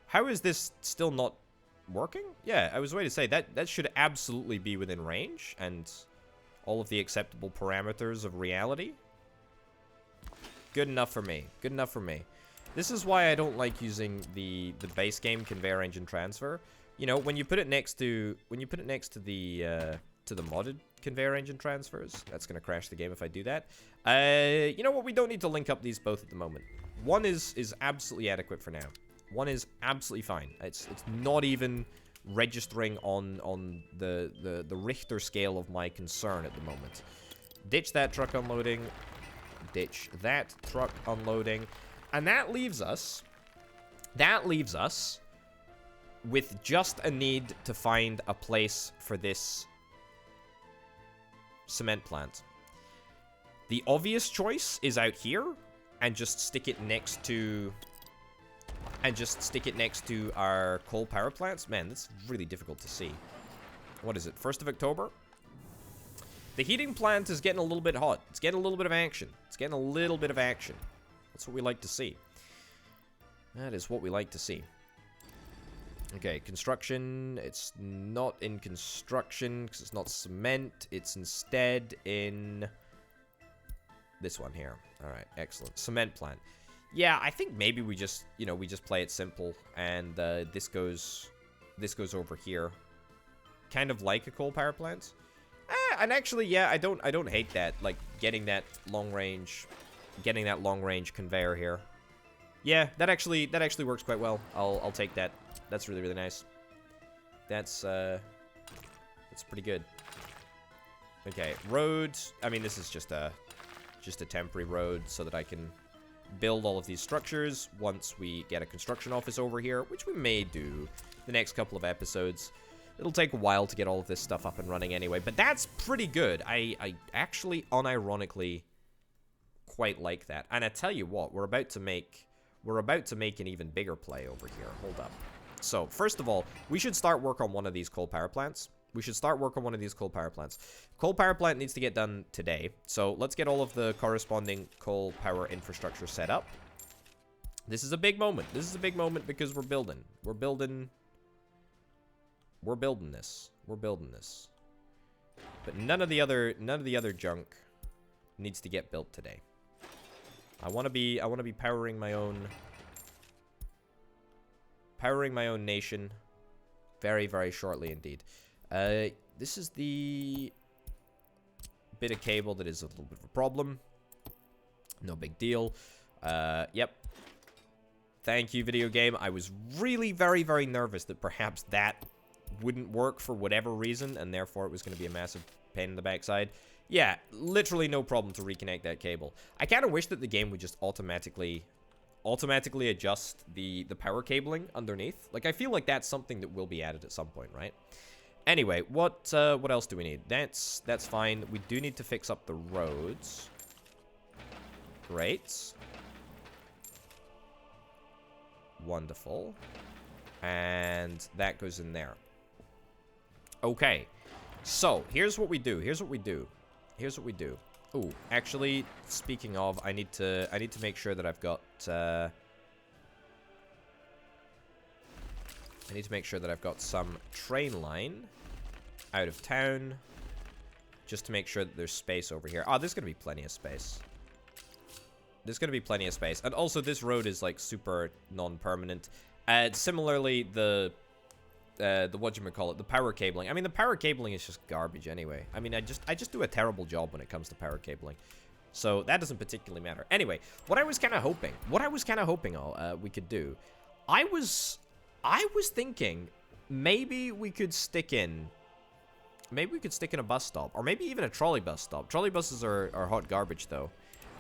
How is this still not working? Yeah, I was waiting to say that should absolutely be within range and all of the acceptable parameters of reality. Good enough for me. Good enough for me. This is why I don't like using the base game conveyor engine transfer. You know, when you put it next to the modded conveyor engine transfers, that's gonna crash the game if I do that. You know what? We don't need to link up these both at the moment. One is absolutely adequate for now. One is absolutely fine. It's not even registering on the Richter scale of my concern at the moment. Ditch that truck unloading. Ditch that truck unloading. And that leaves us with just a need to find a place for this cement plant. The obvious choice is out here and just stick it next to our coal power plants. Man, that's really difficult to see. What is it? 1st of October? The heating plant is getting a little bit hot. It's getting a little bit of action. It's getting a little bit of action. That's what we like to see. That is what we like to see. Okay, construction. It's not in construction because it's not cement. It's instead in this one here. All right, excellent. Cement plant. Yeah, I think maybe we just, you know, we just play it simple and this goes over here. Kind of like a coal power plant. And actually, yeah, I don't hate that, like getting that long range conveyor here. Yeah, that actually works quite well. I'll take that. That's really, really nice. That's pretty good. Okay, road. I mean, this is just a temporary road so that I can build all of these structures once we get a construction office over here, which we may do the next couple of episodes. It'll take a while to get all of this stuff up and running anyway, but that's pretty good. I actually unironically quite like that. And I tell you what, we're about to make an even bigger play over here. Hold up. So, first of all, we should start work on one of these coal power plants. Coal power plant needs to get done today. So, let's get all of the corresponding coal power infrastructure set up. This is a big moment. This is a big moment because we're building this. But none of the other junk needs to get built today. I want to be powering my own nation very, very shortly indeed. This is the bit of cable that is a little bit of a problem. No big deal. Yep. Thank you, video game. I was really very, very nervous that perhaps that wouldn't work for whatever reason, and therefore it was going to be a massive pain in the backside. Yeah, literally no problem to reconnect that cable. I kind of wish that the game would just automatically adjust the power cabling underneath. Like, I feel like that's something that will be added at some point, right? Anyway, what else do we need? That's fine. We do need to fix up the roads. Great. Wonderful. And that goes in there. Okay. So, here's what we do. Ooh, actually, speaking of, I need to make sure that I've got I need to make sure that I've got some train line out of town. Just to make sure that there's space over here. Oh, there's going to be plenty of space. There's going to be plenty of space. And also, this road is, like, super non-permanent. Similarly, the whatchamacallit, the power cabling. I mean, the power cabling is just garbage anyway. I mean, I just do a terrible job when it comes to power cabling. So, that doesn't particularly matter. Anyway, what I was kind of hoping we could do, I was thinking maybe we could stick in a bus stop, or maybe even a trolley bus stop. Trolley buses are hot garbage, though.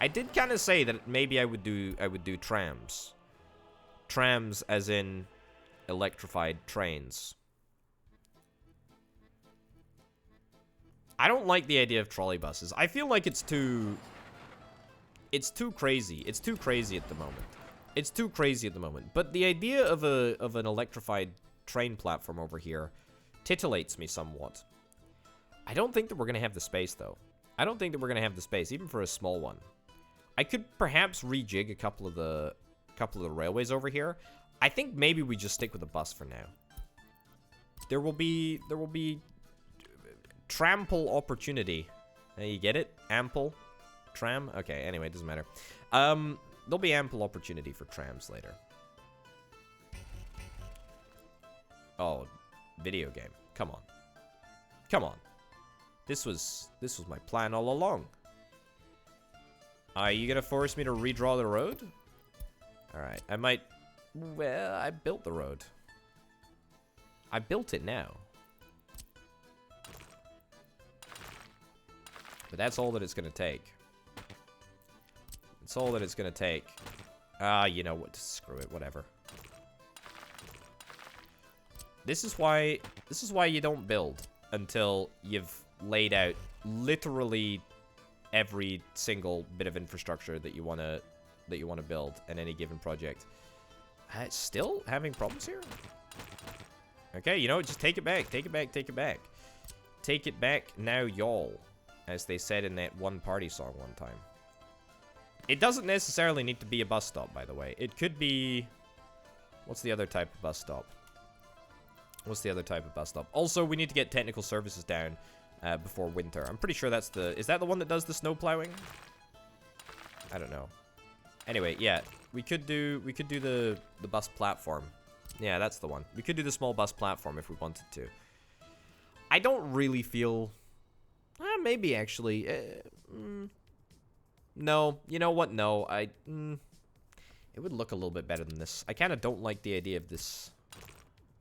I did kind of say that maybe I would do trams. Trams as in electrified trains. I don't like the idea of trolley buses. I feel like it's too crazy. It's too crazy at the moment. But the idea of an electrified train platform over here titillates me somewhat. I don't think that we're going to have the space, though. I don't think that we're going to have the space, even for a small one. I could perhaps rejig a couple of the railways over here. I think maybe we just stick with the bus for now. There will be trample opportunity. You get it? Ample? Tram? Okay, anyway, it doesn't matter. There'll be ample opportunity for trams later. Oh, video game. Come on. Come on. This was my plan all along. Are you gonna force me to redraw the road? Alright, I might... Well, I built the road. I built it now. But that's all that it's gonna take. That's all that it's gonna take. You know what? Screw it, whatever. This is why you don't build until you've laid out literally every single bit of infrastructure that you want to build in any given project. Still having problems here? Okay, you know what? Just take it back. Take it back. Take it back. Take it back now, y'all. As they said in that one party song one time. It doesn't necessarily need to be a bus stop, by the way. It could be... What's the other type of bus stop? Also, we need to get technical services down before winter. I'm pretty sure that's the... Is that the one that does the snow plowing? I don't know. Anyway, yeah. We could do the bus platform. Yeah, that's the one. We could do the small bus platform if we wanted to. I don't really feel... maybe, actually. No. You know what? No. It would look a little bit better than this. I kind of don't like the idea of this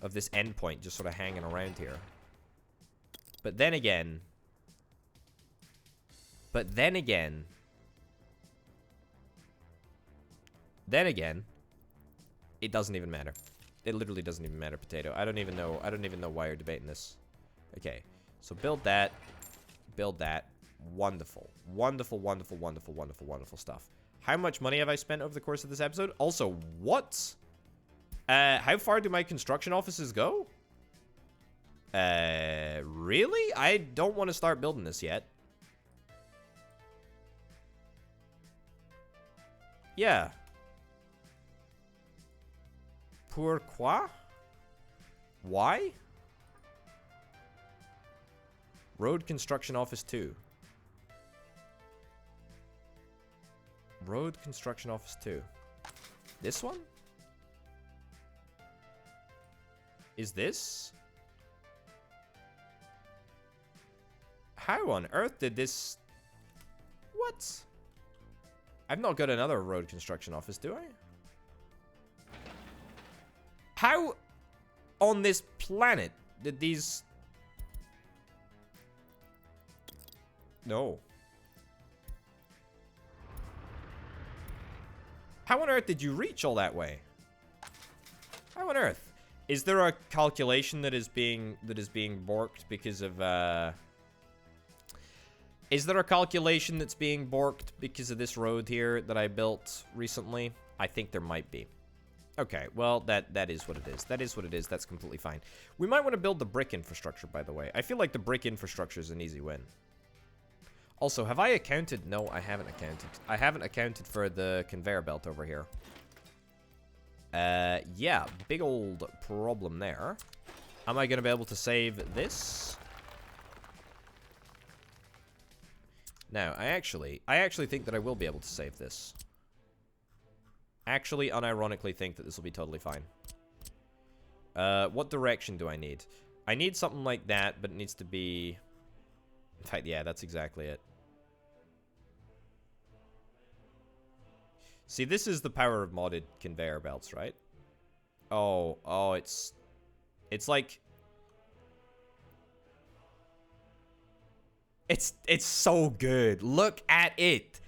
endpoint just sort of hanging around here. But then again, it doesn't even matter. It literally doesn't even matter, Potato. I don't even know why you're debating this. Okay, so build that. Wonderful. Wonderful stuff. How much money have I spent over the course of this episode? Also, what? How far do my construction offices go? Really? I don't want to start building this yet. Yeah. Pourquoi? Why? Road construction office 2. Road construction office 2. This one? Is this? How on earth did this... What? I've not got another road construction office, do I? How on this planet did these... No. How on earth did you reach all that way? How on earth? Is there a calculation that is being borked because of Is there a calculation that's being borked because of this road here that I built recently? I think there might be. Okay, well, that is what it is. That is what it is. That's completely fine. We might want to build the brick infrastructure, by the way. I feel like the brick infrastructure is an easy win. Also, have I accounted? No, I haven't accounted. I haven't accounted for the conveyor belt over here. Yeah, big old problem there. Am I gonna be able to save this? No, I actually think that I will be able to save this. Actually, unironically think that this will be totally fine. What direction do I need? I need something like that, but it needs to be... In fact, yeah, that's exactly it. See, this is the power of modded conveyor belts, right? Oh, it's like... It's so good. Look at it.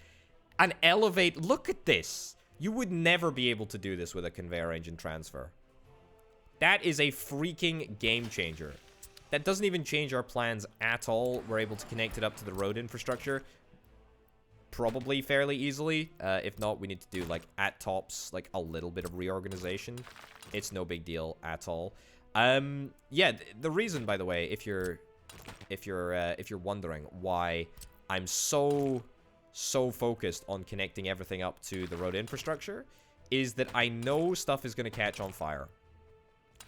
Look at this. You would never be able to do this with a conveyor engine transfer. That is a freaking game changer. That doesn't even change our plans at all. We're able to connect it up to the road infrastructure probably fairly easily. If not, we need to do, like, at tops, like, a little bit of reorganization. It's no big deal at all. Yeah, the reason, by the way, if you're wondering why I'm so focused on connecting everything up to the road infrastructure, is that I know stuff is going to catch on fire.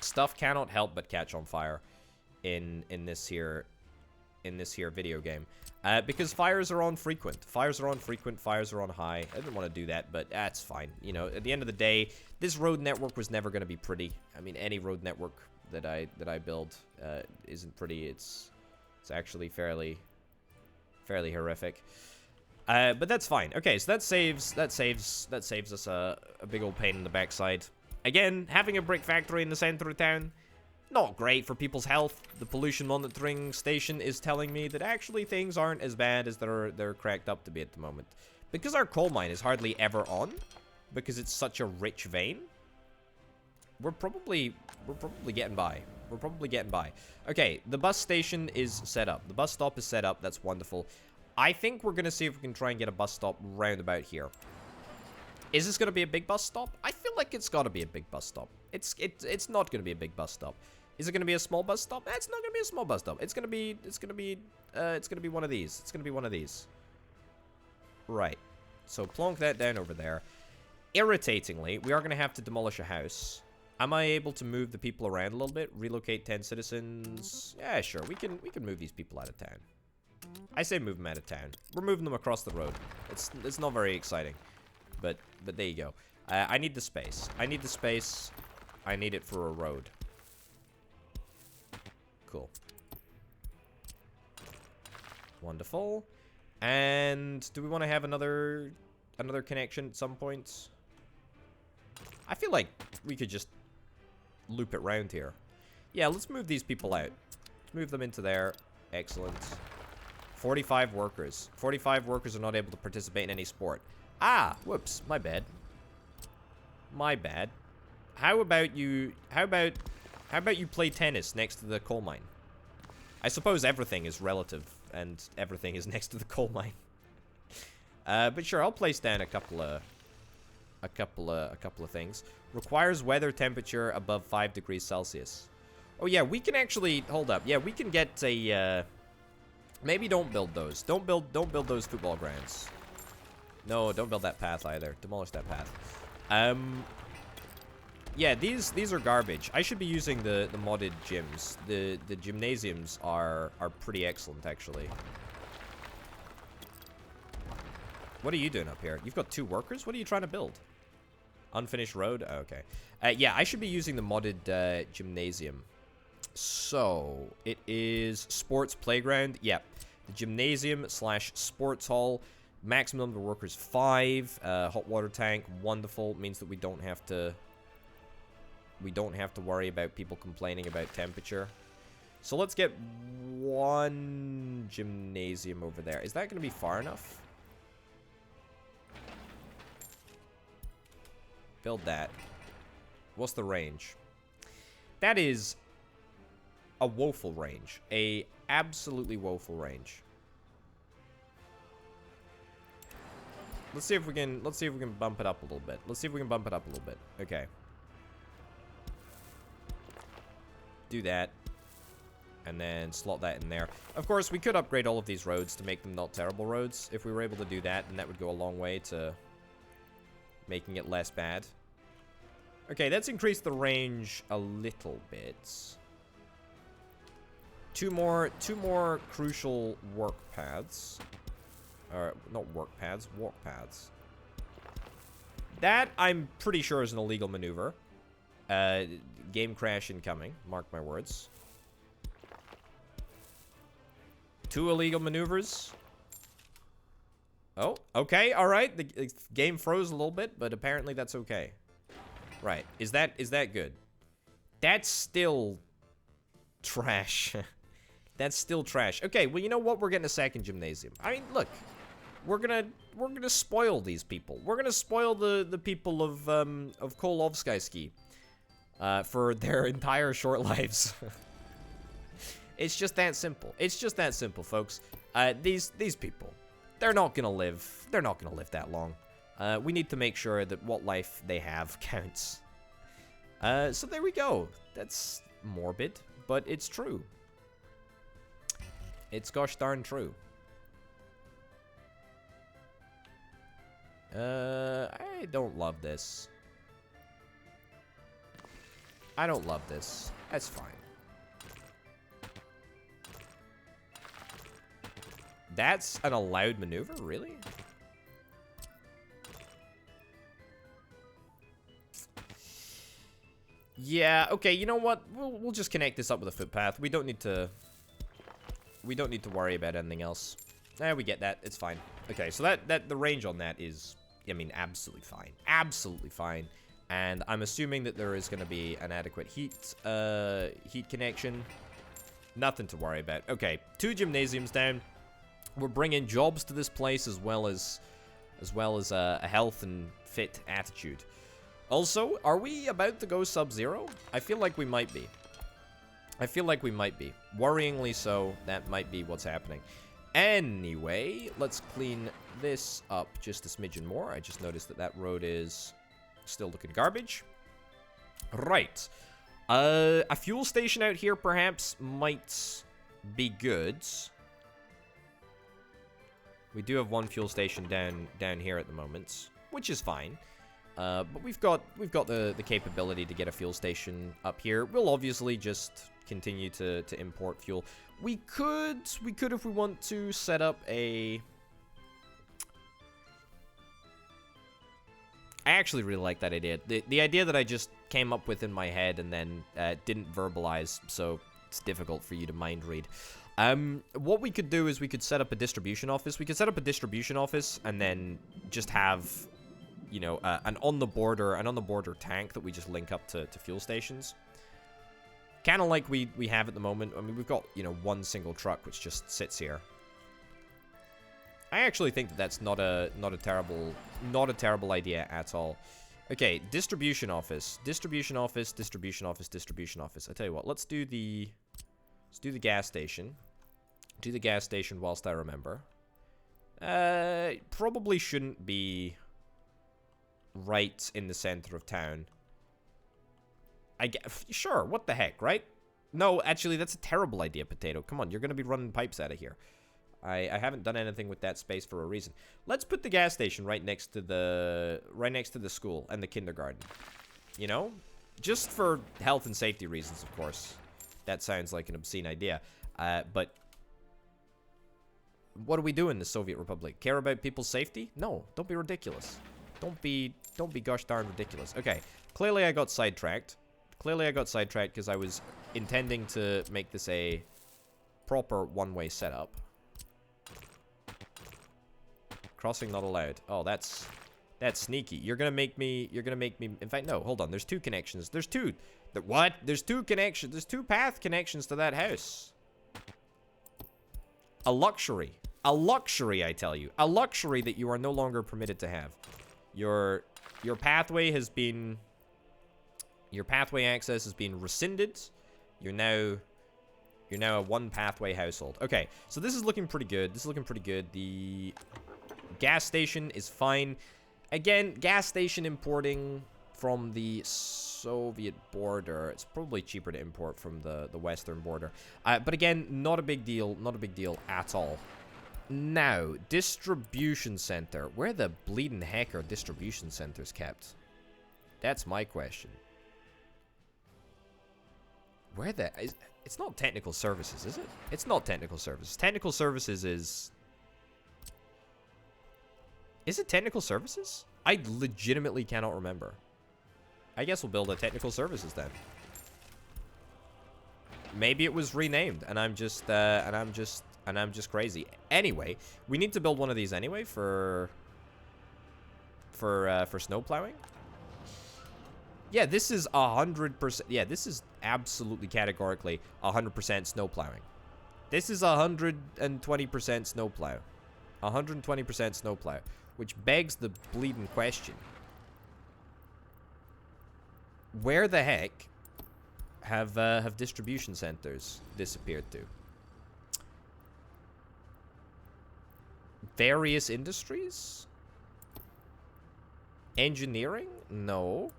Stuff cannot help but catch on fire in this here video game, because fires are on frequent. Fires are on high. I didn't want to do that, but that's fine. You know, at the end of the day, this road network was never going to be pretty. I mean, any road network that I build isn't pretty. It's actually fairly horrific. But that's fine. Okay, so that saves us a big old pain in the backside. Again, having a brick factory in the center of town, not great for people's health. The pollution monitoring station is telling me that actually things aren't as bad as they're cracked up to be at the moment. Because our coal mine is hardly ever on, because it's such a rich vein, we're probably getting by. We're probably getting by. Okay, the bus station is set up. The bus stop is set up. That's wonderful. I think we're going to see if we can try and get a bus stop round about here. Is this going to be a big bus stop? I feel like it's got to be a big bus stop. It's not going to be a big bus stop. Is it going to be a small bus stop? It's not going to be a small bus stop. It's going to be one of these. It's going to be one of these. Right. So plonk that down over there. Irritatingly, we are going to have to demolish a house. Am I able to move the people around a little bit? Relocate 10 citizens? Yeah, sure. We can move these people out of town. I say move them out of town. We're moving them across the road. It's not very exciting. But there you go. I need the space. I need the space. I need it for a road. Cool. Wonderful. And do we want to have another connection at some point? I feel like we could just loop it round here. Yeah, let's move these people out. Let's move them into there. Excellent. 45 workers. 45 workers are not able to participate in any sport. Ah, whoops, my bad. My bad. How about you play tennis next to the coal mine? I suppose everything is relative and everything is next to the coal mine. But sure, I'll place down a couple of things. Requires weather temperature above 5 degrees Celsius. Oh yeah, we can actually hold up. Yeah, we can get a maybe don't build those. Don't build those football grounds. No, don't build that path either. Demolish that path. Yeah, these are garbage. I should be using the modded gyms. The gymnasiums are pretty excellent, actually. What are you doing up here? You've got 2 workers? What are you trying to build? Unfinished road? Oh, okay. Yeah, I should be using the modded gymnasium. So, it is sports playground. Yeah, the gymnasium / sports hall. Maximum number of workers 5. Hot water tank, wonderful. Means that we don't have to worry about people complaining about temperature. So let's get 1 gymnasium over there. Is that going to be far enough? Build that. What's the range? That is a woeful range. A absolutely woeful range. Let's see if we can bump it up a little bit. Okay. Do that. And then slot that in there. Of course, we could upgrade all of these roads to make them not terrible roads. If we were able to do that, then that would go a long way to making it less bad. Okay, let's increase the range a little bit. Two more crucial work paths. Or, not work paths, walk paths. That, I'm pretty sure, is an illegal maneuver. Game crash incoming. Mark my words. 2 illegal maneuvers. Oh, okay, alright. The game froze a little bit, but apparently that's okay. Right. Is that good? That's still trash. That's still trash. Okay, well, you know what? We're getting a second gymnasium. I mean, look. We're gonna spoil these people. We're gonna spoil the people of Kolovskaysky for their entire short lives. It's just that simple. It's just that simple, folks. These people, they're not gonna live. They're not gonna live that long. We need to make sure that what life they have counts. So there we go. That's morbid, but it's true. It's gosh darn true. I don't love this. I don't love this. That's fine. That's an allowed maneuver? Really? Yeah, okay, you know what? We'll just connect this up with a footpath. We don't need to worry about anything else. We get that. It's fine. Okay, so that the range on that is, I mean, absolutely fine. Absolutely fine. And I'm assuming that there is going to be an adequate heat connection. Nothing to worry about. Okay, 2 gymnasiums down. We're bringing jobs to this place as well as a health and fit attitude. Also, are we about to go sub-zero? I feel like we might be. I feel like we might be. Worryingly so, that might be what's happening. Anyway, let's clean this up just a smidgen more. I just noticed that road is still looking garbage. Right. A fuel station out here perhaps might be good. We do have 1 fuel station down here at the moment, which is fine. But we've got the capability to get a fuel station up here. We'll obviously just continue to import fuel. We could if we want to set up a... I actually really like that idea. The idea that I just came up with in my head and then didn't verbalize, so it's difficult for you to mind read. What we could do is we could set up a distribution office. We could set up a distribution office and then just have, you know, an on the border tank that we just link up to fuel stations. Kind of like we have at the moment. I mean, we've got, you know, 1 single truck which just sits here. I actually think that that's not a terrible idea at all. Okay, distribution office. Distribution office. I tell you what, let's do the gas station. Do the gas station whilst I remember. Probably shouldn't be right in the center of town. Sure, what the heck, right? No, actually, that's a terrible idea, Potato. Come on, you're going to be running pipes out of here. I haven't done anything with that space for a reason. Let's put the gas station right next to the school and the kindergarten. You know? Just for health and safety reasons, of course. That sounds like an obscene idea. But what do we do in the Soviet Republic? Care about people's safety? No, don't be ridiculous. Don't be gosh darn ridiculous. Okay, clearly I got sidetracked. Clearly I got sidetracked because I was intending to make this a proper one-way setup. Crossing not allowed. Oh, that's sneaky. You're gonna make me. In fact, no. Hold on. There's 2 connections. There's 2. What? There's 2 connections. There's 2 path connections to that house. A luxury. A luxury, I tell you. A luxury that you are no longer permitted to have. Your pathway has been... Your pathway access has been rescinded. You're now a 1 pathway household. Okay, so this is looking pretty good. The gas station is fine. Again, gas station importing from the Soviet border. It's probably cheaper to import from the western border. But again, not a big deal. Not a big deal at all. Now, distribution center. Where the bleeding heck are distribution centers kept? That's my question. Where the... It's not technical services, is it? It's not technical services. Technical services is... Is it technical services? I legitimately cannot remember. I guess we'll build a technical services then. Maybe it was renamed, and I'm just crazy. Anyway, we need to build one of these anyway for snow plowing. Yeah, this is 100%. Yeah, this is absolutely categorically 100% snow plowing. This is 120% snow plow. 120% snow plow, which begs the bleeding question: where the heck have distribution centers disappeared to? Various industries? Engineering? No.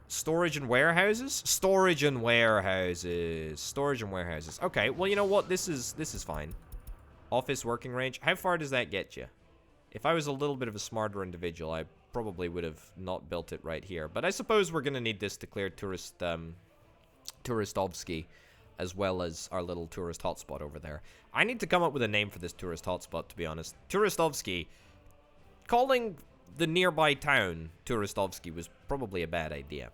Storage and warehouses? Storage and warehouses. Storage and warehouses. Okay, well, you know what? This is fine. Office working range. How far does that get you? If I was a little bit of a smarter individual, I probably would have not built it right here. But I suppose we're going to need this to clear Turistovsky, as well as our little tourist hotspot over there. I need to come up with a name for this tourist hotspot, to be honest. Turistovsky. Calling the nearby town Turistovsky was probably a bad idea.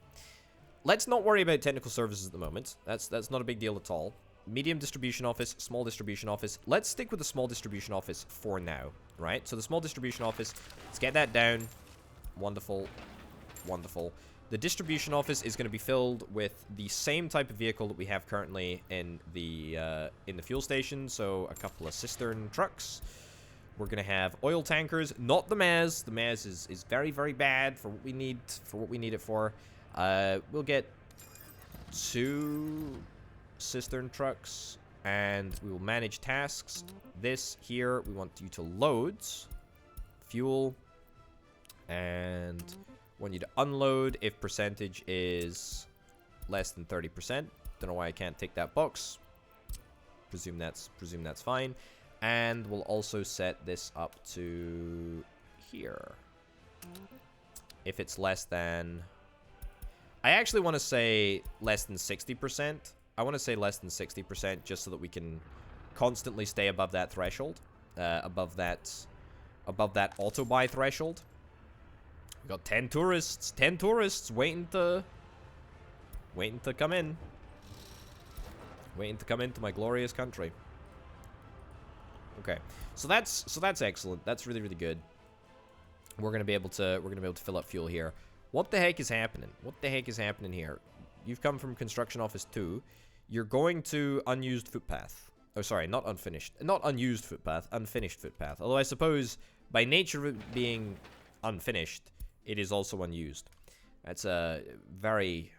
Let's not worry about technical services at the moment. That's not a big deal at all. Medium distribution office, small distribution office. Let's stick with the small distribution office for now, right? So the small distribution office, let's get that down. Wonderful. Wonderful. The distribution office is going to be filled with the same type of vehicle that we have currently in the fuel station. So a couple of cistern trucks. We're going to have oil tankers, not the Maz. The Maz is very, very bad for what we need it for. We'll get 2 cistern trucks, and we will manage tasks. This here, we want you to load fuel, and want you to unload if percentage is less than 30%. Don't know why I can't tick that box. Presume that's fine. And we'll also set this up to here. If it's less than... I actually want to say less than 60%. I want to say less than 60% just so that we can constantly stay above that threshold. Above that auto-buy threshold. We got 10 tourists. 10 tourists waiting to come in. Waiting to come into my glorious country. Okay, so that's excellent. That's really, really good. We're gonna be able to fill up fuel here. What the heck is happening? What the heck is happening here? You've come from construction office 2. You're going to unused footpath. Oh, sorry, not unfinished. Not unused footpath, unfinished footpath. Although I suppose by nature of it being unfinished, it is also unused. That's a very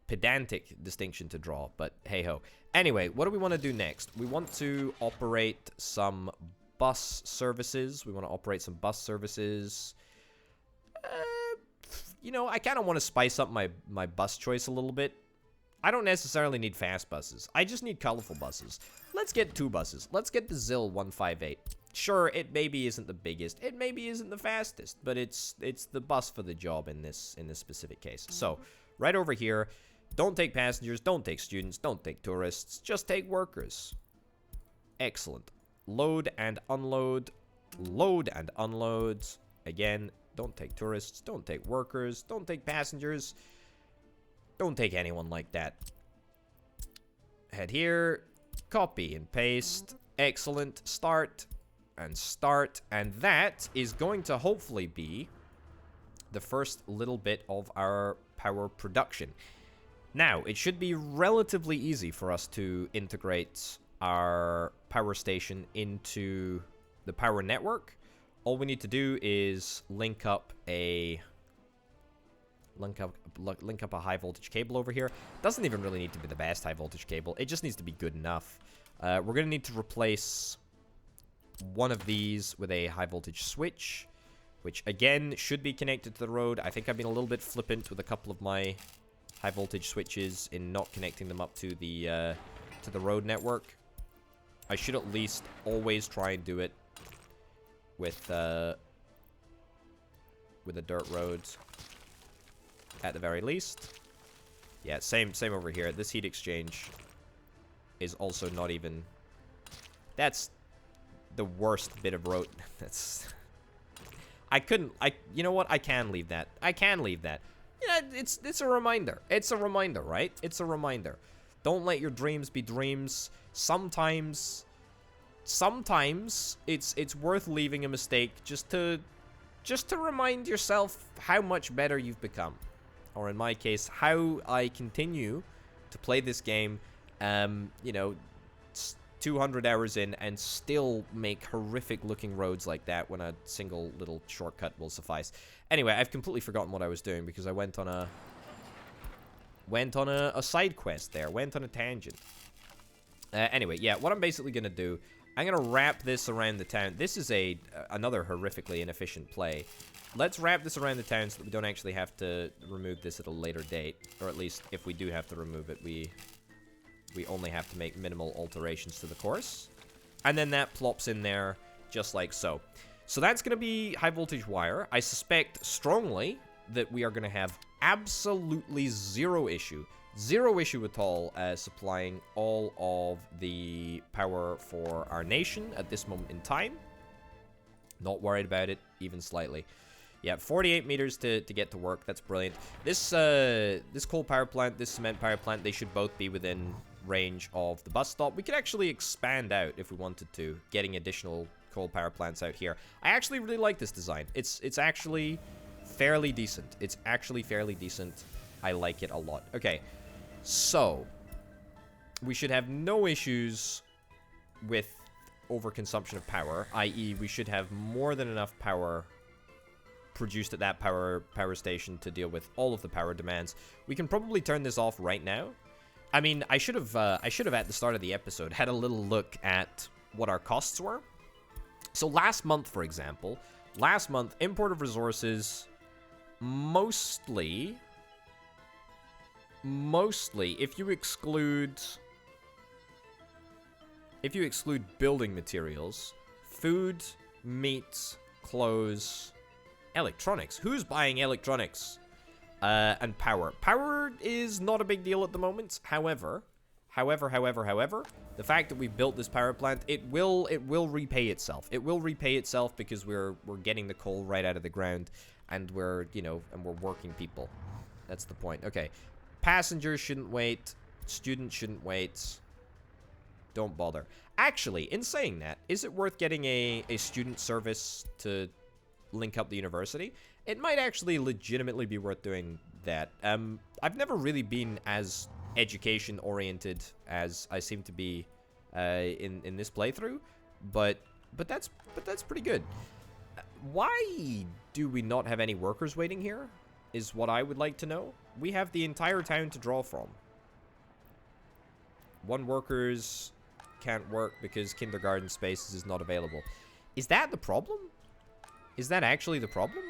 pedantic distinction to draw, but hey-ho. Anyway, what do we want to do next? We want to operate some bus services. You know, I kind of want to spice up my bus choice a little bit. I don't necessarily need fast buses. I just need colorful buses. Let's get 2 buses. Let's get the ZIL 158. Sure, it maybe isn't the biggest. It maybe isn't the fastest, but it's the bus for the job in this specific case. So, right over here, don't take passengers, don't take students, don't take tourists, just take workers. Excellent. Load and unload. Load and unload. Again, don't take tourists, don't take workers, don't take passengers. Don't take anyone like that. Head here, copy and paste. Excellent. Start and start. And that is going to hopefully be the first little bit of our power production. Now, it should be relatively easy for us to integrate our power station into the power network. All we need to do is link up a high voltage cable over here. Doesn't even really need to be the best high voltage cable. It just needs to be good enough. We're going to need to replace one of these with a high voltage switch, which again should be connected to the road. I think I've been a little bit flippant with a couple of my high voltage switches in not connecting them up to the road network. I should at least always try and do it with the dirt roads. at the very least. Yeah, same over here. This heat exchange is also not even... That's the worst bit of road. That's... You know what? I can leave that. I can leave that. Yeah, it's a reminder. It's a reminder, right? It's a reminder. Don't let your dreams be dreams. Sometimes it's worth leaving a mistake just to remind yourself how much better you've become. Or in my case, how I continue to play this game, you know, 200 hours in and still make horrific looking roads like that when a single little shortcut will suffice. Anyway, I've completely forgotten what I was doing because I went on a side quest there, went on a tangent. Anyway, yeah, what I'm basically going to do, I'm going to wrap this around the town. This is another horrifically inefficient play. Let's wrap this around the town so that we don't actually have to remove this at a later date. Or at least, if we do have to remove it, we only have to make minimal alterations to the course. And then that plops in there just like so. So that's going to be high voltage wire. I suspect strongly that we are going to have absolutely zero issue at all supplying all of the power for our nation at this moment in time. Not worried about it even slightly. Yeah, 48 meters to get to work. That's brilliant. This coal power plant, this cement power plant, they should both be within range of the bus stop. We could actually expand out if we wanted to, getting additional coal power plants out here. I actually really like this design. It's actually fairly decent. It's actually fairly decent. I like it a lot. Okay, so we should have no issues with overconsumption of power, i.e. we should have more than enough power produced at that power station to deal with all of the power demands. We can probably turn this off right now. I mean, I should have at the start of the episode had a little look at what our costs were. So last month, for example, import of resources mostly if you exclude building materials, food, meat, clothes, electronics. Who's buying electronics? And power. Power is not a big deal at the moment. However, the fact that we've built this power plant, it will repay itself. It will repay itself because we're getting the coal right out of the ground, and we're working people. That's the point. Okay. Passengers shouldn't wait. Students shouldn't wait. Don't bother. Actually, in saying that, is it worth getting a student service to link up the university? It might actually legitimately be worth doing that. I've never really been as education-oriented as I seem to be in this playthrough, but that's pretty good. Why do we not have any workers waiting here? Is what I would like to know. We have the entire town to draw from. One workers can't work because kindergarten spaces is not available. Is that the problem? Is that actually the problem?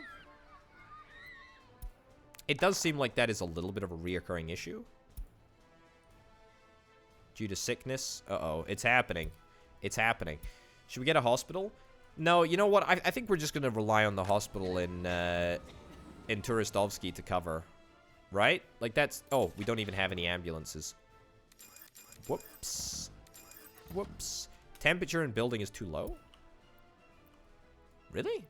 It does seem like that is a little bit of a reoccurring issue. Due to sickness? Uh-oh, it's happening. It's happening. Should we get a hospital? No, you know what? I think we're just going to rely on the hospital in Turistovsky to cover. Right? Like that's... Oh, we don't even have any ambulances. Whoops. Whoops. Temperature in building is too low? Really?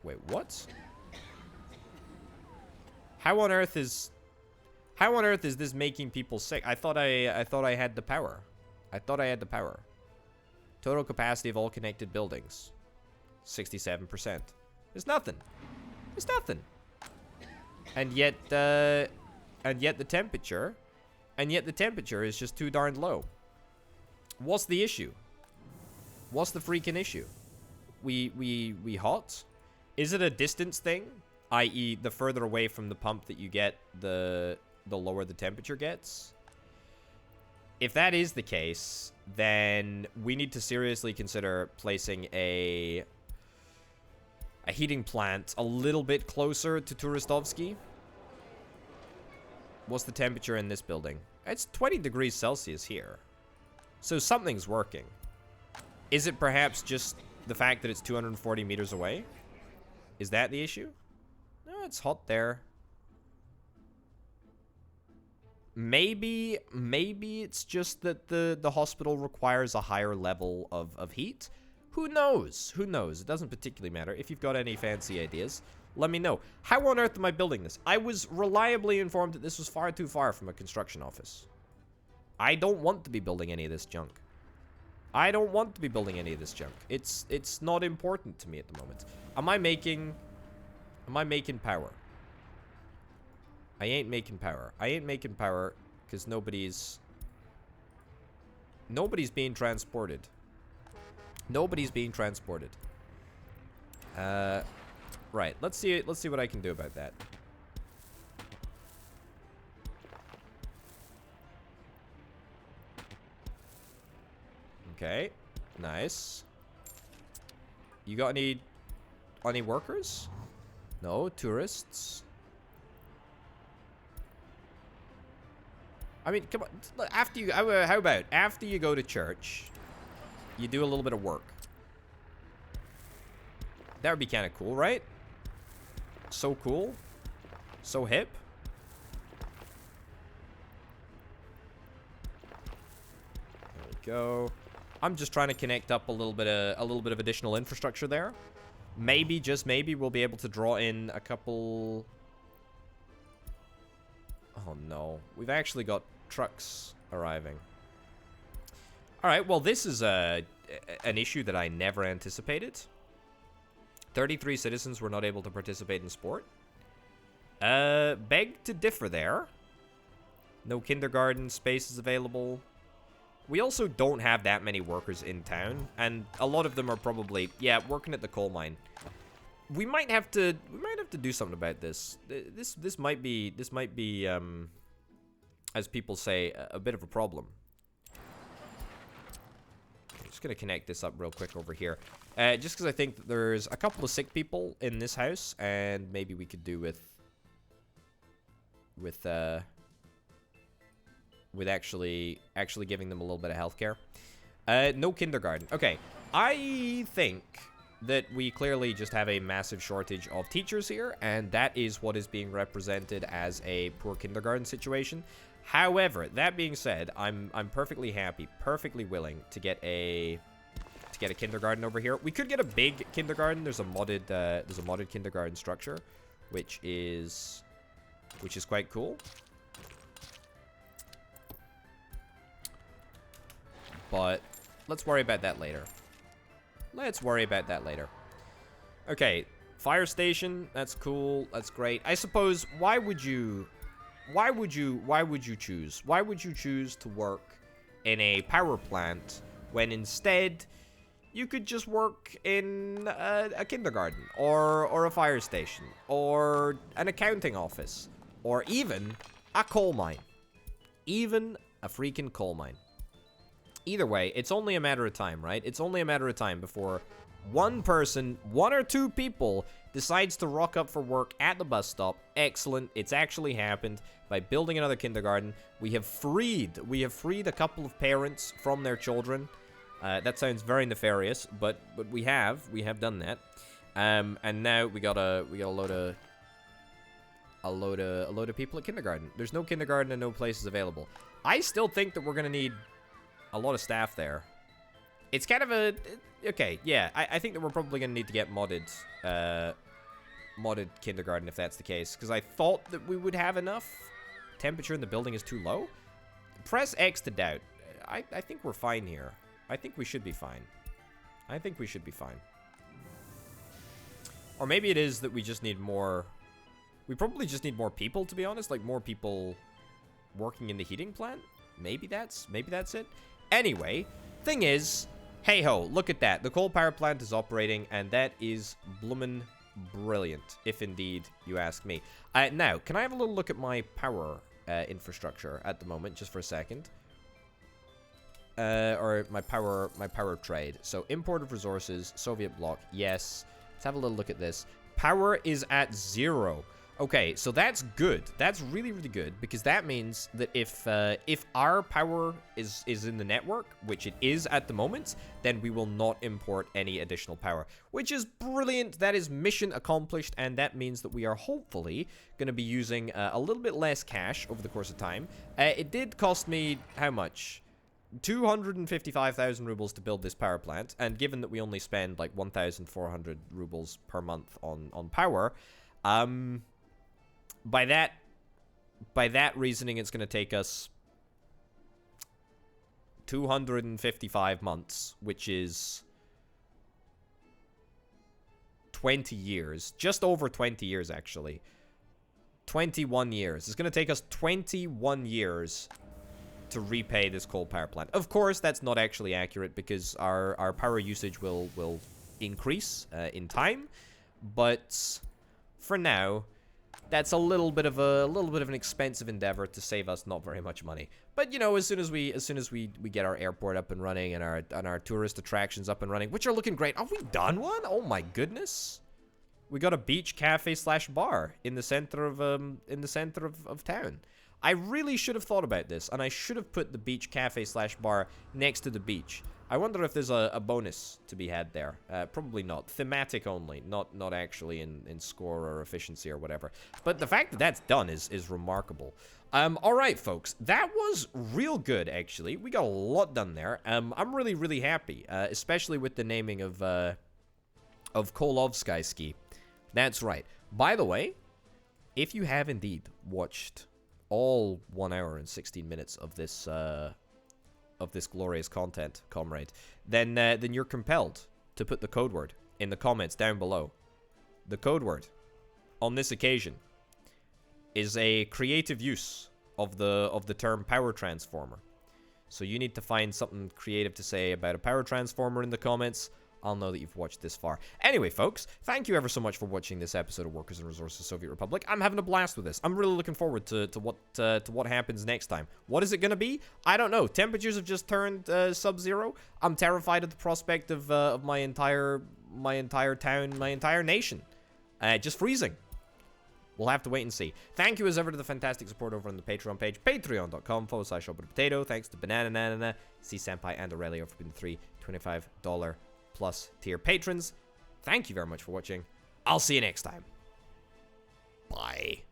Wait, what? How on earth is this making people sick? I thought I had the power. I thought I had the power. Total capacity of all connected buildings, 67%. There's nothing. There's nothing. And yet the temperature is just too darn low. What's the issue? What's the freaking issue? We hot? Is it a distance thing? I.e., the further away from the pump that you get, the lower the temperature gets? If that is the case, then we need to seriously consider placing a heating plant a little bit closer to Turistovsky. What's the temperature in this building? It's 20 degrees Celsius here. So something's working. Is it perhaps just the fact that it's 240 meters away? Is that the issue? No, it's hot there. Maybe it's just that the hospital requires a higher level of heat. Who knows? Who knows? It doesn't particularly matter. If you've got any fancy ideas, let me know. How on earth am I building this? I was reliably informed that this was far too far from a construction office. I don't want to be building any of this junk. I don't want to be building any of this junk. It's not important to me at the moment. Am I making power? I ain't making power. I ain't making power because nobody's being transported. Nobody's being transported. Right. Let's see what I can do about that. Okay. Nice. You got any workers? No, tourists. I mean, come on. After you, how about after you go to church, you do a little bit of work. That would be kind of cool, right? So cool. So hip. There we go. I'm just trying to connect up a little bit of additional infrastructure there. Maybe, just maybe, we'll be able to draw in a couple. Oh no, we've actually got trucks arriving. All right, well, this is an issue that I never anticipated. 33 citizens were not able to participate in sport. Beg to differ there. No kindergarten spaces available. We also don't have that many workers in town, and a lot of them are probably, yeah, working at the coal mine. We might have to do something about this. This might be as people say, a bit of a problem. I'm just gonna connect this up real quick over here. Just because I think that there's a couple of sick people in this house, and maybe we could do with actually giving them a little bit of healthcare. No kindergarten. Okay, I think that we clearly just have a massive shortage of teachers here, and that is what is being represented as a poor kindergarten situation. However, that being said, I'm perfectly happy, perfectly willing to get a kindergarten over here. We could get a big kindergarten. There's a modded kindergarten structure, which is quite cool. But let's worry about that later. Okay, fire station. That's cool. That's great. I suppose why would you choose to work in a power plant when instead you could just work in a kindergarten or a fire station or an accounting office or even a coal mine, even a freaking coal mine. Either way, it's only a matter of time, right? It's only a matter of time before one person, one or two people, decides to rock up for work at the bus stop. Excellent. It's actually happened by building another kindergarten. We have freed a couple of parents from their children. That sounds very nefarious, but we have done that. And now we got a load of people at kindergarten. There's no kindergarten and no places available. I still think that we're gonna need a lot of staff there. It's kind of a... Okay, yeah, I think that we're probably going to need to get modded kindergarten if that's the case, because I thought that we would have enough. Temperature in the building is too low. Press X to doubt. I think we're fine here. I think we should be fine. Or maybe it is that we just need more... We probably just need more people, to be honest. Like, more people working in the heating plant. Maybe that's it. Anyway, thing is, hey ho, look at that. The coal power plant is operating, and that is bloomin' brilliant, if indeed you ask me. Now, can I have a little look at my power infrastructure at the moment, just for a second? Or my power trade. So, import of resources, Soviet bloc, yes. Let's have a little look at this. Power is at 0. Okay, so that's good. That's really, really good, because that means that if our power is in the network, which it is at the moment, then we will not import any additional power, which is brilliant. That is mission accomplished, and that means that we are hopefully going to be using a little bit less cash over the course of time. It did cost me, how much? 255,000 rubles to build this power plant, and given that we only spend like 1,400 rubles per month on power, by that reasoning, it's going to take us 255 months, which is 20 years. Just over 20 years, actually. 21 years. It's going to take us 21 years to repay this coal power plant. Of course, that's not actually accurate, because our power usage will increase in time. But for now, that's a little bit of an expensive endeavor to save us not very much money. But you know, as soon as we get our airport up and running, and our tourist attractions up and running, which are looking great. Have we done one? Oh my goodness. We got a beach cafe / bar in the center of town. I really should have thought about this, and I should have put the beach cafe / bar next to the beach. I wonder if there's a bonus to be had there. Probably not. Thematic only, not actually in score or efficiency or whatever. But the fact that that's done is remarkable. All right, folks. That was real good, actually. We got a lot done there. I'm really, really happy, especially with the naming of Kolovsky. That's right. By the way, if you have indeed watched all 1 hour and 16 minutes of this glorious content, Comrade, then you're compelled to put the code word in the comments down below. The code word on this occasion is a creative use of the term power transformer. So you need to find something creative to say about a power transformer in the comments. I'll know that you've watched this far. Anyway, folks, thank you ever so much for watching this episode of Workers and Resources Soviet Republic. I'm having a blast with this. I'm really looking forward to what happens next time. What is it going to be? I don't know. Temperatures have just turned sub-zero. I'm terrified at the prospect of my entire town, my entire nation, just freezing. We'll have to wait and see. Thank you as ever to the fantastic support over on the Patreon page, patreon.com/potato. Thanks to Banana, C-Senpai, and Aurelio for being the 3 $25 plus tier patrons. Thank you very much for watching. I'll see you next time. Bye.